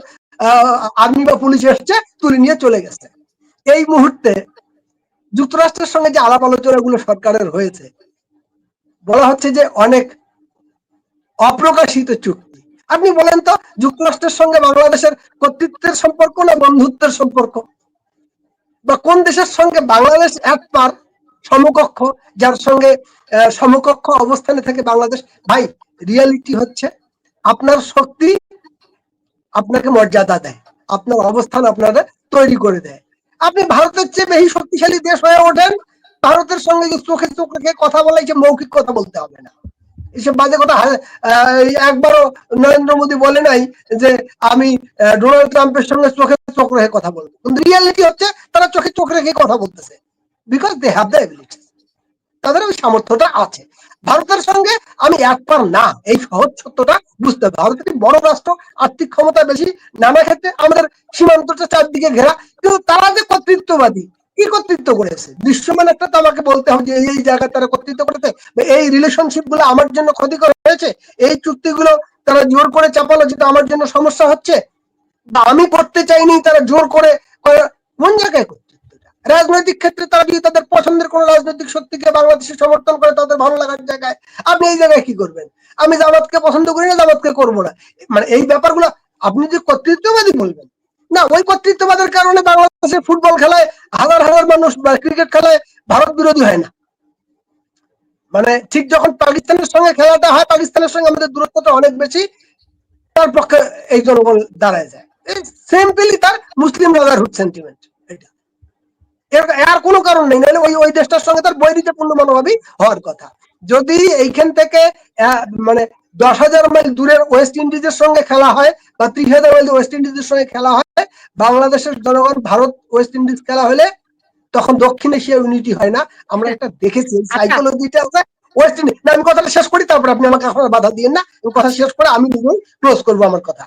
[SPEAKER 2] আর্মি বা পুলিশ এসছে, তুলে নিয়ে চলে গেছে। এই মুহূর্তে যুক্তরাষ্ট্রের সঙ্গে যে আলাপ আলোচনা গুলো সরকারের হয়েছে, বলা হচ্ছে যে অনেক অপ্রকাশিত চুক্তি। আপনি বলেন তো, যুক্তরাষ্ট্রের সঙ্গে বাংলাদেশের কর্তৃত্বের সম্পর্ক না বন্ধুত্বের সম্পর্ক? বা কোন দেশের সঙ্গে বাংলাদেশ এক পার সমকক্ষ, যার সঙ্গে সমকক্ষ অবস্থানে থাকে বাংলাদেশ? ভাই, রিয়ালিটি হচ্ছে আপনার শক্তি আপনাকে মর্যাদা দেয়, আপনার অবস্থান আপনারা তৈরি করে দেয়। আপনি ভারতের চেয়ে বেশি শক্তিশালী দেশ হয়ে ওঠেন, ভারতের সঙ্গে চোখে চোখ রেখে কথা বলা, যে মৌখিক কথা বলতে হবে না, এসব বাজে কথা। একবারও নরেন্দ্র মোদী বলে নাই যে আমি ডোনাল্ড ট্রাম্পের সঙ্গে চোখে চোখ রেখে কথা বলবো, কিন্তু রিয়ালিটি হচ্ছে তারা চোখে চোখ রেখে কথা বলতেছে, because they have the ability, তাদের ওই সামর্থ্যটা আছে। ভারতের সঙ্গে আমি এক পার না, এই সহজ সত্যটা বুঝতে হবে। ভারত একটি বড় রাষ্ট্র, আর্থিক ক্ষমতা বেশি, নানা ক্ষেত্রে আমাদের সীমান্তটা চারদিকে ঘেরা, কিন্তু তারা যে কর্তৃত্ববাদী, কি কর্তৃত্ব করেছে? দৃশ্যমান একটা তো আমাকে বলতে হবে যে এই জায়গায় তারা কর্তৃত্ব করেছে, এই রিলেশনশিপ গুলো আমার জন্য ক্ষতিকর হয়েছে, এই চুক্তিগুলো তারা জোর করে চাপালো যেটা আমার জন্য সমস্যা হচ্ছে, বা আমি করতে চাইনি তারা জোর করে। কোন জায়গায় কর্তৃত্বটা? রাজনৈতিক ক্ষেত্রে তারা যদি তাদের পছন্দের কোন রাজনৈতিক শক্তিকে বাংলাদেশে সমর্থন করে তাদের ভালো লাগার জায়গায়, আপনি এই জায়গায় কি করবেন? আমি জামাতকে পছন্দ করি না, জামাতকে করবো না, মানে এই ব্যাপারগুলো আপনি যে কর্তৃত্ববাদী বলবেন না, ওই কর্তৃত্ববাদের কারণে বাংলাদেশে ফুটবল খেলায় হাজার হাজার মানুষ বা ক্রিকেট খেলায় ভারত বিরোধী হয় না। মানে ঠিক যখন পাকিস্তানের সঙ্গে খেলাটা হয়, পাকিস্তানের সঙ্গে আমাদের দূরত্বটা অনেক বেশি, তার পক্ষে এই জনগণ দাঁড়ায় যায়। সিম্পলি তার মুসলিম ব্রাদারহুড সেন্টিমেন্ট, এটা এর কোনো কারণ নেই, নাহলে ওই দেশটার সঙ্গে তার বৈরিতাপূর্ণ মনোভাবই হওয়ার কথা। যদি এইখান থেকে মানে 10,000 মাইল দূরের ওয়েস্ট ইন্ডিজের সঙ্গে খেলা হয়, বা 30,000 মাইল ওয়েস্ট ইন্ডিজের সঙ্গে খেলা হয়, বাংলাদেশের জনগণ ভারত ওয়েস্ট ইন্ডিজ খেলা হলে তখন দক্ষিণ এশিয়া ইউনিটি হয় না। আমরা একটা দেখেছি, সাইকোলজিটা আছে ওয়েস্ট ইন্ডিজ। না, আমি কথাটা শেষ করি, তারপর আপনি আমাকে এখন বাধা দিয়েন না, কথা শেষ করে আমি নিজেই ক্লোজ করবো আমার কথা।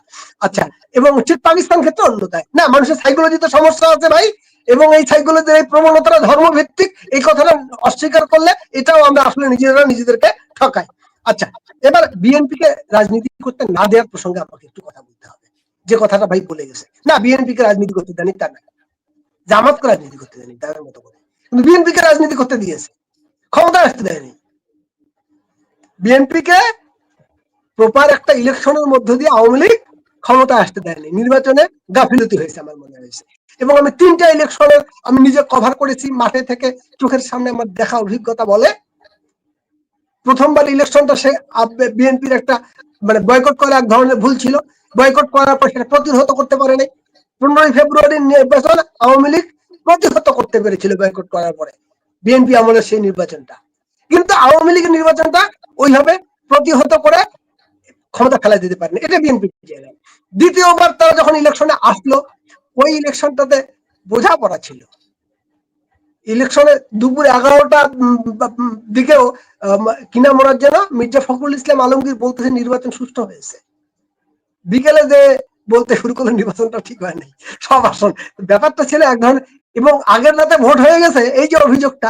[SPEAKER 2] আচ্ছা, এবং ঠিক পাকিস্তান ক্ষেত্রে অন্যতায় না, মানুষের সাইকোলজিতে সমস্যা আছে ভাই, এবং এই সাইকোলজির এই প্রবণতাটা ধর্মভিত্তিক, এই কথাটা অস্বীকার করলে এটাও আমরা আসলে নিজেরা নিজেদেরকে ঠকাই। আচ্ছা, এবার বিএনপি কে রাজনীতি করতে না দেওয়ার প্রসঙ্গে আমাকে একটু কথা বলতে হবে। যে কথাটা ভাই বলে গেছে, না বিএনপিকে রাজনীতি করতে দেয়নি তা না, জামাতকে রাজনীতি করতে দেয়নি তাদের মতো করে, কিন্তু বিএনপিকে রাজনীতি করতে দিয়েছে, ক্ষমতা আসতে দেয়নি। বিএনপিকে প্রপার একটা ইলেকশনের মধ্য দিয়ে আওয়ামী লীগ ক্ষমতা আসতে দেয়নি, নির্বাচনে গাফিলতি হয়েছে আমার মনে হয়েছে। এবং আমি 3টা ইলেকশনের আমি নিজে কভার করেছি মাঠে থেকে, চোখের সামনে আমার দেখা অভিজ্ঞতা বলে প্রথমবার ইলেকশনটা সে বিএনপির একটা মানে বয়কট করা এক ধরনের ভুল ছিল, বয়কট করার পর সেটা প্রতিহত করতে পারে নাই। 15ই ফেব্রুয়ারির নির্বাচন আওয়ামী লীগ প্রতিহত করতে পেরেছিল বয়কট করার পরে বিএনপি আমলের সেই নির্বাচনটা, কিন্তু আওয়ামী লীগের নির্বাচনটা ওইভাবে প্রতিহত করে ক্ষমতা ফেলা দিতে পারেনি, এটা বিএনপি। দ্বিতীয়বার তারা যখন ইলেকশনে আসলো, ওই ইলেকশনটাতে বোঝাপড়া ছিল। ইলেকশনে দুপুর 11টা দিকেও কিনা মরার জন্য মির্জা ফখরুল ইসলাম আলমগীর বলতেছে নির্বাচন সুষ্ঠু হয়েছে, বিকেলে যে বলতে শুরু করলো নির্বাচনটা ঠিক হয় নাই, সব আসন। ব্যাপারটা ছিল এক ধরনের, এবং আগের রাতে ভোট হয়ে গেছে এই যে অভিযোগটা,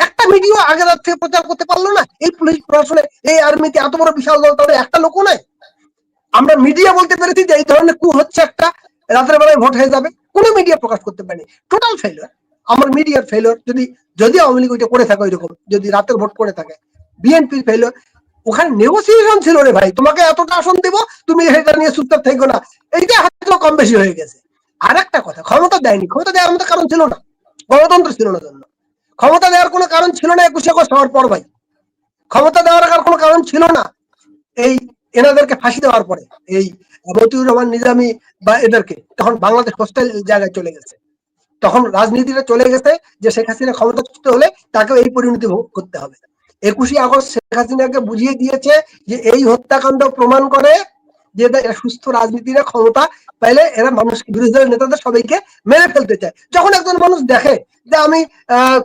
[SPEAKER 2] একটা মিডিয়া আগের রাত থেকে প্রচার করতে পারলো না। এই পুলিশ প্রশাসনে, এই আর্মিতে এত বড় বিশাল দল, তাহলে একটা লোকও নাই। আমরা মিডিয়া বলতে পেরেছি যে এই ধরনের কু হচ্ছে, একটা রাতের বেলায় ভোট হয়ে যাবে, কোনো মিডিয়া প্রকাশ করতে পারেনি। টোটাল ফেলিওর, আমার মিডিয়ার ফেলিওর। যদি আওয়ামী লীগ ওইটা করে থাকে, ওইরকম যদি রাতের ভোট করে থাকে, বিএনপির ফেলিওর। ওখানে নেগোসিয়েশন ছিল রে ভাই, তোমাকে এতটা আসন দেব, তুমি সেটা নিয়ে চুপচাপ থাকো না, এইটা হয়তো কম বেশি হয়ে গেছে। আর একটা কথা, ক্ষমতা দেয়নি, ক্ষমতা দেওয়ার মতো কারণ ছিল না, গণতন্ত্র ছিল না জন্য। ক্ষমতা দেওয়ার কোনো কারণ ছিল না 21 আগস্ট হওয়ার পর ভাই, ক্ষমতা দেওয়ার কোনো কারণ ছিল না এই এনাদেরকে ফাঁসি দেওয়ার পরে, এই মতিউর রহমান নিজামী বা এদেরকে। তখন বাংলাদেশ হোস্টেল জায়গায় চলে গেছে, তখন রাজনীতিটা চলে গেছে যে শেখ হাসিনা ক্ষমতাচ্যুত হলে তাকে এই পরিণতি ভোগ করতে হবে। 21 আগস্ট শেখ হাসিনাকে বুঝিয়ে দিয়েছে যে এই হত্যাকাণ্ড প্রমাণ করে যে এরা সুস্থ রাজনীতিরা ক্ষমতা পাইলে এরা মানুষকে, বিরোধী দলের নেতাদের সবাইকে মেরে ফেলতে চায়। যখন একজন মানুষ দেখে যে আমি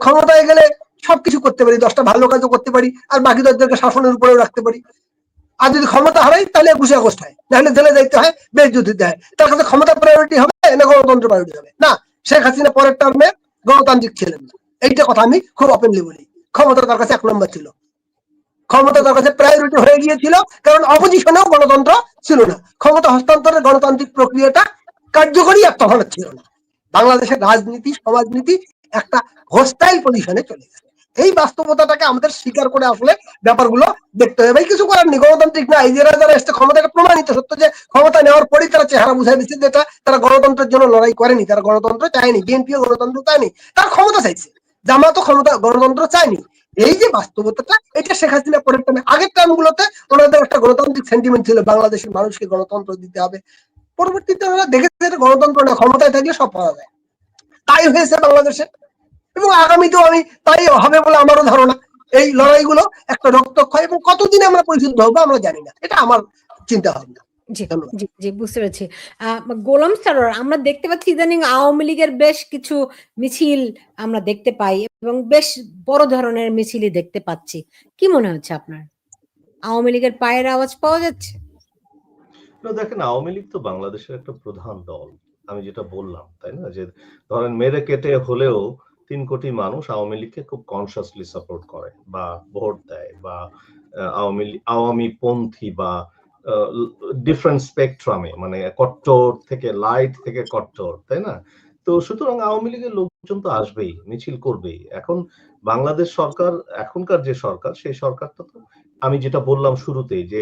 [SPEAKER 2] ক্ষমতায় গেলে সবকিছু করতে পারি, 10টা ভালো কাজও করতে পারি, আর বাকি 10জনকে শাসনের উপরেও রাখতে পারি, আর যদি ক্ষমতা হারাই তাহলে 21 আগস্ট হয়, নাহলে জেলে যাইতে হয়, বেইজ্জতি দিতে হয়, তার কাছে ক্ষমতা প্রায়োরিটি হবে না গণতন্ত্র প্রায়োরিটি হবে? না, শেখ হাসিনা পরের টার্মে গণতান্ত্রিক ছিলেন না, এইটা কথা আমি খুব ওপেনলি বলি। ক্ষমতা তার কাছে 1 নম্বর ছিল, ক্ষমতা তার কাছে প্রায়োরিটি হয়ে গিয়েছিল, কারণ অপোজিশনেও গণতন্ত্র ছিল না, ক্ষমতা হস্তান্তরের গণতান্ত্রিক প্রক্রিয়াটা কার্যকরী আর তখন ছিল না। বাংলাদেশের রাজনীতি, সমাজনীতি একটা হোস্টাইল পজিশনে চলে গেছে। এই বাস্তবতাটাকে আমাদের স্বীকার করে আসলে ব্যাপারগুলো দেখতে হবে। ভাই কিছু করার নেই, গণতান্ত্রিক না, এই যারা এসছে ক্ষমতাটা প্রমাণিত সত্য যে ক্ষমতা নেওয়ার পরেই তারা চেহারা বুঝাই দিচ্ছে যেটা তারা গণতন্ত্রের জন্য লড়াই করেনি, তারা গণতন্ত্র চায়নি, বিএনপিও গণতন্ত্র চায়নি, তারা ক্ষমতা চাইছে, জামাতও ক্ষমতা গণতন্ত্র চায়নি। এই যে বাস্তবতাটা, এটা শেখ হাসিনা পরের টার্মে, আগের টার্মগুলোতে ওনাদের একটা গণতান্ত্রিক সেন্টিমেন্ট ছিল, বাংলাদেশের মানুষকে গণতন্ত্র দিতে হবে। পরবর্তীতে ওরা দেখেছে গণতন্ত্র না, ক্ষমতায় থাকলে সব পাওয়া যায়, তাই হয়েছে বাংলাদেশে, এবং আগামীতেও আমি তাই হবে বলে আমারও ধারণা। এই লড়াইগুলো একটা রক্তক্ষয়, এবং কতদিন আমরা পরিশুদ্ধ হবো আমরা জানি না, এটা আমার চিন্তা ভাবনা।
[SPEAKER 1] জি, বুঝতে পেরেছি। গোলাম সরোয়ার, আমরা দেখতে পাচ্ছি ইদানিং আওয়ামী লীগের বেশ কিছু মিছিল আমরা দেখতে পাই, এবং বেশ বড় ধরনের মিছিলই দেখতে পাচ্ছি। কি মনে হচ্ছে আপনার, আওয়ামী লীগের পায়ের আওয়াজ পাওয়া যাচ্ছে?
[SPEAKER 3] না দেখেন, আওয়ামী লীগ তো বাংলাদেশের একটা প্রধান দল, আমি যেটা বললাম, তাই না, যে ধরেন মেরে কেটে হলেও 3 কোটি মানুষ আওয়ামী লীগকে খুব কনসিয়াসলি সাপোর্ট করে বা ভোট দেয়, বা আওয়ামী পন্থী বা ডিফারেন্ট স্পেকট্রামে, মানে কট্টর থেকে লাইট থেকে কট্টর, তাই না? তো সুতরাং আওয়ামী লীগের লোকজন তো আসবেই, মিছিল করবেই। এখন বাংলাদেশ সরকার, এখনকার যে সরকার, সেই সরকারটা তো, আমি যেটা বললাম শুরুতেই, যে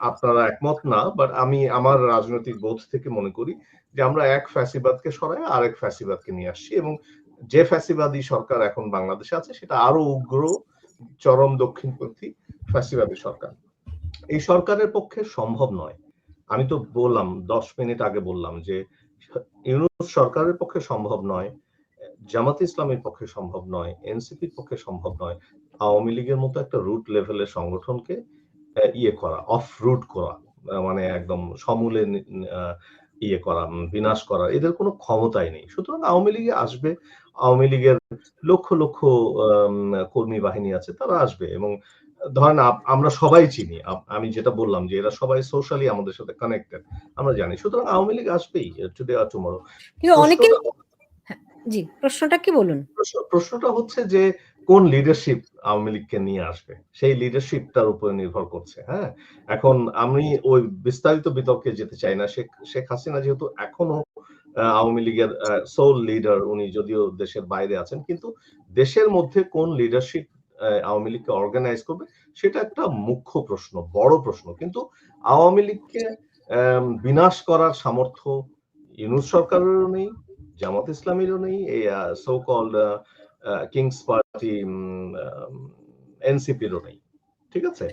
[SPEAKER 3] আপনারা একমত না, বাট আমি আমার রাজনৈতিক বোধ থেকে মনে করি যে আমরা এক ফ্যাসিবাদকে সরাই আরেক ফ্যাসিবাদকে নিয়ে আসছি, এবং যে ফ্যাসিবাদী সরকার এখন বাংলাদেশে আছে সেটা আরো উগ্র, চরম দক্ষিণপন্থী ফ্যাসিবাদী সরকার। এই সরকারের পক্ষে সম্ভব নয়। আমি তো বললাম 10 মিনিট আগে বললাম যে ইউনূস সরকারের পক্ষে সম্ভব নয়, জামাত ইসলামের পক্ষে সম্ভব নয়, এনসিপির পক্ষে সম্ভব নয় আওয়ামী লীগের মতো একটা রুট লেভেলের সংগঠনকে করা, অফ রুট করা, মানে একদম সমূলে করা, বিনাশ করা, এদের কোনো ক্ষমতাই নেই। সুতরাং আওয়ামী লীগে আসবে, আওয়ামী লীগের লক্ষ লক্ষ কর্মী বাহিনী আছে, তারা আসবে, এবং ধরেন আমরা সবাই চিনি, আমি যেটা বললাম যে এরা সবাই সোশ্যালি আমাদের সাথে কানেক্টেড, আমরা জানি। সুতরাং আওয়ামী লীগ আসবেই টুডে আর টুমরো।
[SPEAKER 1] কিন্তু অনেকে জি, প্রশ্নটা কি বলুন?
[SPEAKER 3] প্রশ্নটা হচ্ছে যে কোন লিডারশিপ আওয়ামী লীগকে নিয়ে আসবে? সেই লিডারশিপটার উপরে নির্ভর করছে, হ্যাঁ? এখন আমি ওই বিস্তারিত বিতর্কে যেতে চাই না। শেখ হাসিনা যেহেতু এখনো আওয়ামী লীগের সোল লিডার, উনি যদিও দেশের বাইরে আছেন। কিন্তু দেশের মধ্যে কোন লিডারশিপ আওয়ামী লীগকে অর্গানাইজ করবে সেটা একটা মুখ্য প্রশ্ন, বড় প্রশ্ন। কিন্তু আওয়ামী লীগকে বিনাশ করার সামর্থ্য ইউনূস সরকারেরও নেই, জামাত ইসলামীরও নেই, এই সো কল্ড কিংস পার্টি এনসিপিরও নেই। ঠিক আছে?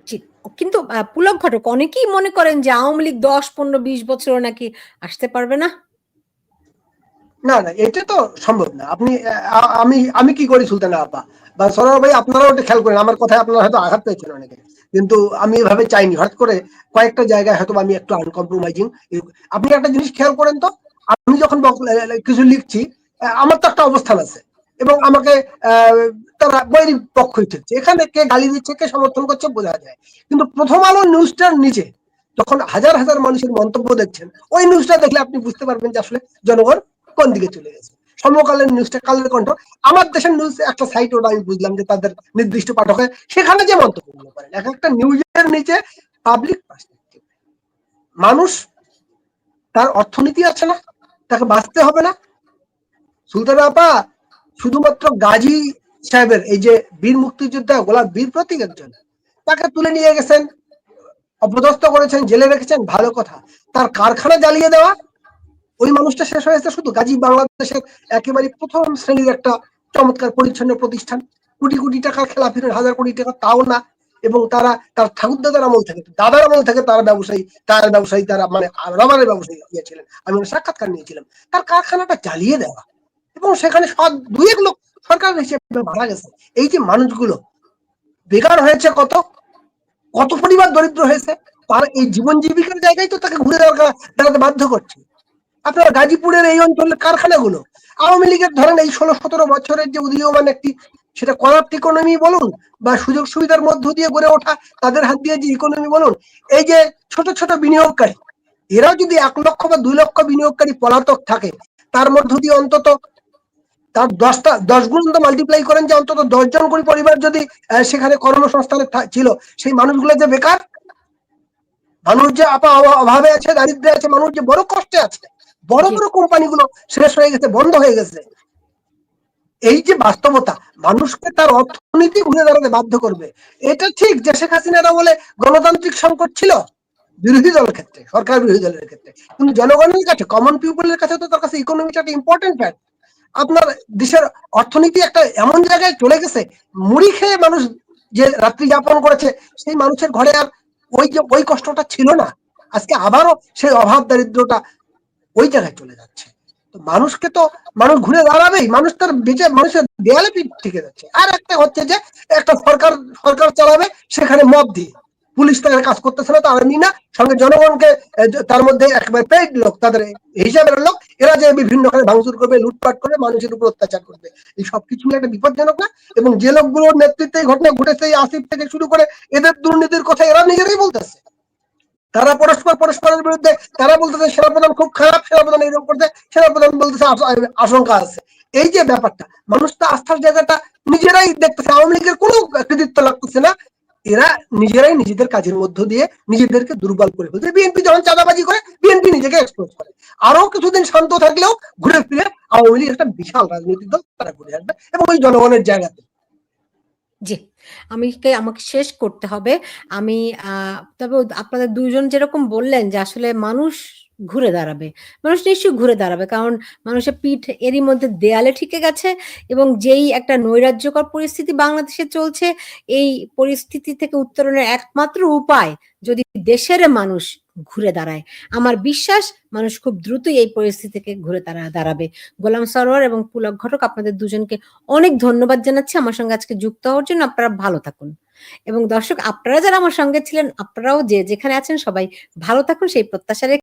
[SPEAKER 1] জি, কিন্তু পুলক ঘটক অনেকেই মনে করেন যে আওয়ামী লীগ 10, 15, 20 বছরও নাকি আসতে পারবে না।
[SPEAKER 2] না না, এটা তো সম্ভব না। আপনি আমি আমি কি করি সুলতানা আপা বা সরোয়ার ভাই, আপনারাও ওটা খেয়াল করেন, আমার কথায় আপনারা হয়তো আঘাত পেয়েছেন অনেকে, কিন্তু আমি এভাবে চাইনি। হঠাৎ করে কয়েকটা জায়গায় হয়তো আমি একটু আনকম্প্রোমাইজিং। আপনি একটা জিনিস খেয়াল করেন তো, আমি যখন কিছু লিখছি, আমার তো একটা অবস্থান আছে এবং আমাকে তারা বৈরী পক্ষই ঠিকছে, এখানে কে গালি দিচ্ছে কে সমর্থন করছে বোঝা যায়। কিন্তু প্রথম আলো নিউজটার নিচে যখন হাজার হাজার মানুষের মন্তব্য দেখছেন, ওই নিউজটা দেখলে আপনি বুঝতে পারবেন যে আসলে জনগণ কোন দিকে চলে গেছে। সমকালের নিউজটা, কালের কণ্ঠ, আমার দেশের নিউজ একটা সাইট, ওটা আমি বুঝলাম যে তাদের নির্দিষ্ট পাঠকের সেখানে যে মন্তব্যগুলো করেন, এক একটা নিউজের নিচে পাবলিক পার্সপেক্টিভ। মানুষ, তার অর্থনীতি আছে না, তাকে বাঁচতে হবে না। সুলতানা আপা, শুধুমাত্র গাজী সাহেবের এই যে বীর মুক্তিযোদ্ধা গোলাপ বীর প্রতীক একজন, তাকে তুলে নিয়ে গেছেন, অপদস্থ করেছেন, জেলে রেখেছেন, ভালো কথা। তার কারখানা জ্বালিয়ে দেওয়া, ওই মানুষটা শেষ হয়েছে শুধু গাজী বাংলাদেশের একেবারে প্রথম শ্রেণীর একটা চমৎকার পরিচ্ছন্ন প্রতিষ্ঠান, কোটি কোটি টাকার খেলাফিরের, হাজার কোটি টাকা তাও না। এবং তারা তার ঠাকুরদাদার আমল থেকে, দাদার আমল থেকে তারা ব্যবসায়ী, তারা মানে রাবারের ব্যবসায়ী গিয়েছিলেন। আমি সাক্ষাৎকার নিয়েছিলাম। তার কারখানাটা জ্বালিয়ে দেওয়া এবং সেখানে দুই এক লোক সরকার হিসেবে মারা গেছে। এই যে মানুষগুলো বেকার হয়েছে, কত কত পরিবার দরিদ্র হয়েছে, তার এই জীবন জীবিকার জায়গায় তো তাকে ঘুরে দাঁড়াতে বাধ্য করছে। আপনার গাজীপুরের এই অঞ্চলের কারখানাগুলো আওয়ামী লীগের ধরেন এই 16-17 বছরের যে উদীয়মান একটি, সেটা করাপ্ট ইকোনমি বলুন বা সুযোগ সুবিধার মধ্য দিয়ে গড়ে ওঠা তাদের হাত দিয়ে যে ইকোনমি বলুন, এই যে ছোট ছোট বিনিয়োগকারী, এরাও যদি 1 লক্ষ বা 2 লক্ষ বিনিয়োগকারী পলাতক থাকে, তার মধ্য দিয়ে অন্তত তার 10 গুণ মাল্টিপ্লাই করেন যে অন্তত 10 জন করে পরিবার যদি সেখানে কর্মসংস্থানে ছিল, সেই মানুষগুলো যে বেকার, মানুষ যে অভাবে আছে, দারিদ্র্যে আছে, মানুষ যে বড় কষ্টে আছে, বড় বড় কোম্পানিগুলো শেষ হয়ে গেছে, বন্ধ হয়ে গেছে। এই যে বাস্তবতা, মানুষকে তার অর্থনীতি ঘুরে দাঁড়াতে বাধ্য করবে। এটা ঠিক যে শেখ হাসিনারা বলে গণতান্ত্রিক সংকট ছিল বিরোধী দলের ক্ষেত্রে, সরকার বিরোধী দলের ক্ষেত্রে, কিন্তু জনগণের কাছে, কমন পিপলের কাছে তো তার কাছে ইকোনমিটা একটা ইম্পর্টেন্ট ফ্যাক্ট। আপনার দেশের অর্থনীতি একটা এমন জায়গায় চলে গেছে, মুড়ি খেয়ে মানুষ যে রাত্রি যাপন করেছে, সেই মানুষের ঘরে আর ওই কষ্টটা ছিল না। আজকে আবারও সেই অভাব দারিদ্রটা ওই জায়গায় চলে যাচ্ছে। তো মানুষকে তো মানুষ ঘুরে দাঁড়াবেই, মানুষ তার বেঁচে মানুষের দেয়ালে পিঠ থেকে যাচ্ছে। আর একটা হচ্ছে যে একটা সরকার চালাবে, সেখানে মব দিয়ে পুলিশ তাদের কাজ করতেছে না, তার না, সঙ্গে জনগণকে তার মধ্যে একেবারে পেইড লোক, তাদের হিসাবের লোক, এরা যে বিভিন্ন ভাঙচুর করবে, লুটপাট করবে, মানুষের উপর অত্যাচার করবে। এই সবকিছু একটা বিপজ্জনক না? এবং যে লোকগুলোর নেতৃত্বে এই ঘটনা ঘটেছে, আসিফ থেকে শুরু করে, এদের দুর্নীতির কথা এরা নিজেরাই বলতেছে। তারা পরস্পরের বিরুদ্ধে, তারা বলতেছে সেনাপ্রধান খুব খারাপ, সেনাপ্রধান এইরকম করতে, সেনাপ্রধান বলতেছে আশঙ্কা আছে। এই যে ব্যাপারটা, মানুষ তো আস্থার জায়গাটা নিজেরাই দেখতেছে, আওয়ামী লীগের কোনো কৃতিত্ব লাগতেছে না। এরা নিজেরাই নিজেদের কাজের মধ্য দিয়ে নিজেদেরকে দুর্বল করে ফেলছে। বিএনপি যখন চাঁদাবাজি করে, বিএনপি নিজেকে এক্সপোজ করে। আরো কিছুদিন শান্ত থাকলেও ঘুরে ফিরে আওয়ামী লীগ একটা বিশাল রাজনৈতিক দল, তারা ঘুরে আসবে এবং ওই জনগণের জায়গাতে।
[SPEAKER 1] জি, আমাকে শেষ করতে হবে। আমি তবে আপনাদের দুইজন যেরকম বললেন যে আসলে মানুষ ঘুরে দাঁড়াবে। মানুষ নিশ্চয়ই ঘুরে দাঁড়াবে। কারণ মানুষের পিঠ এরই মধ্যে দেয়ালে ঠেকে গেছে এবং যেই একটা নৈরাজ্যকর পরিস্থিতি বাংলাদেশে চলছে, এই পরিস্থিতি থেকে উত্তরণের একমাত্র উপায় যদি দেশের মানুষ ঘুরে দাঁড়ায়। আমার বিশ্বাস মানুষ খুব দ্রুতই এই পরিস্থিতি থেকে ঘুরে দাঁড়াবে। গোলাম সরোয়ার এবং পুলক ঘটক, আপনাদের দুজনকে অনেক ধন্যবাদ জানাচ্ছি আমার সঙ্গে আজকে যুক্ত হওয়ার জন্য। আপনারা ভালো থাকুন। এবং দর্শক, আপনারা যারা আমার সঙ্গে ছিলেন, আপনারাও যে যেখানে আছেন সবাই ভালো থাকুন সেই প্রত্যাশা রেখে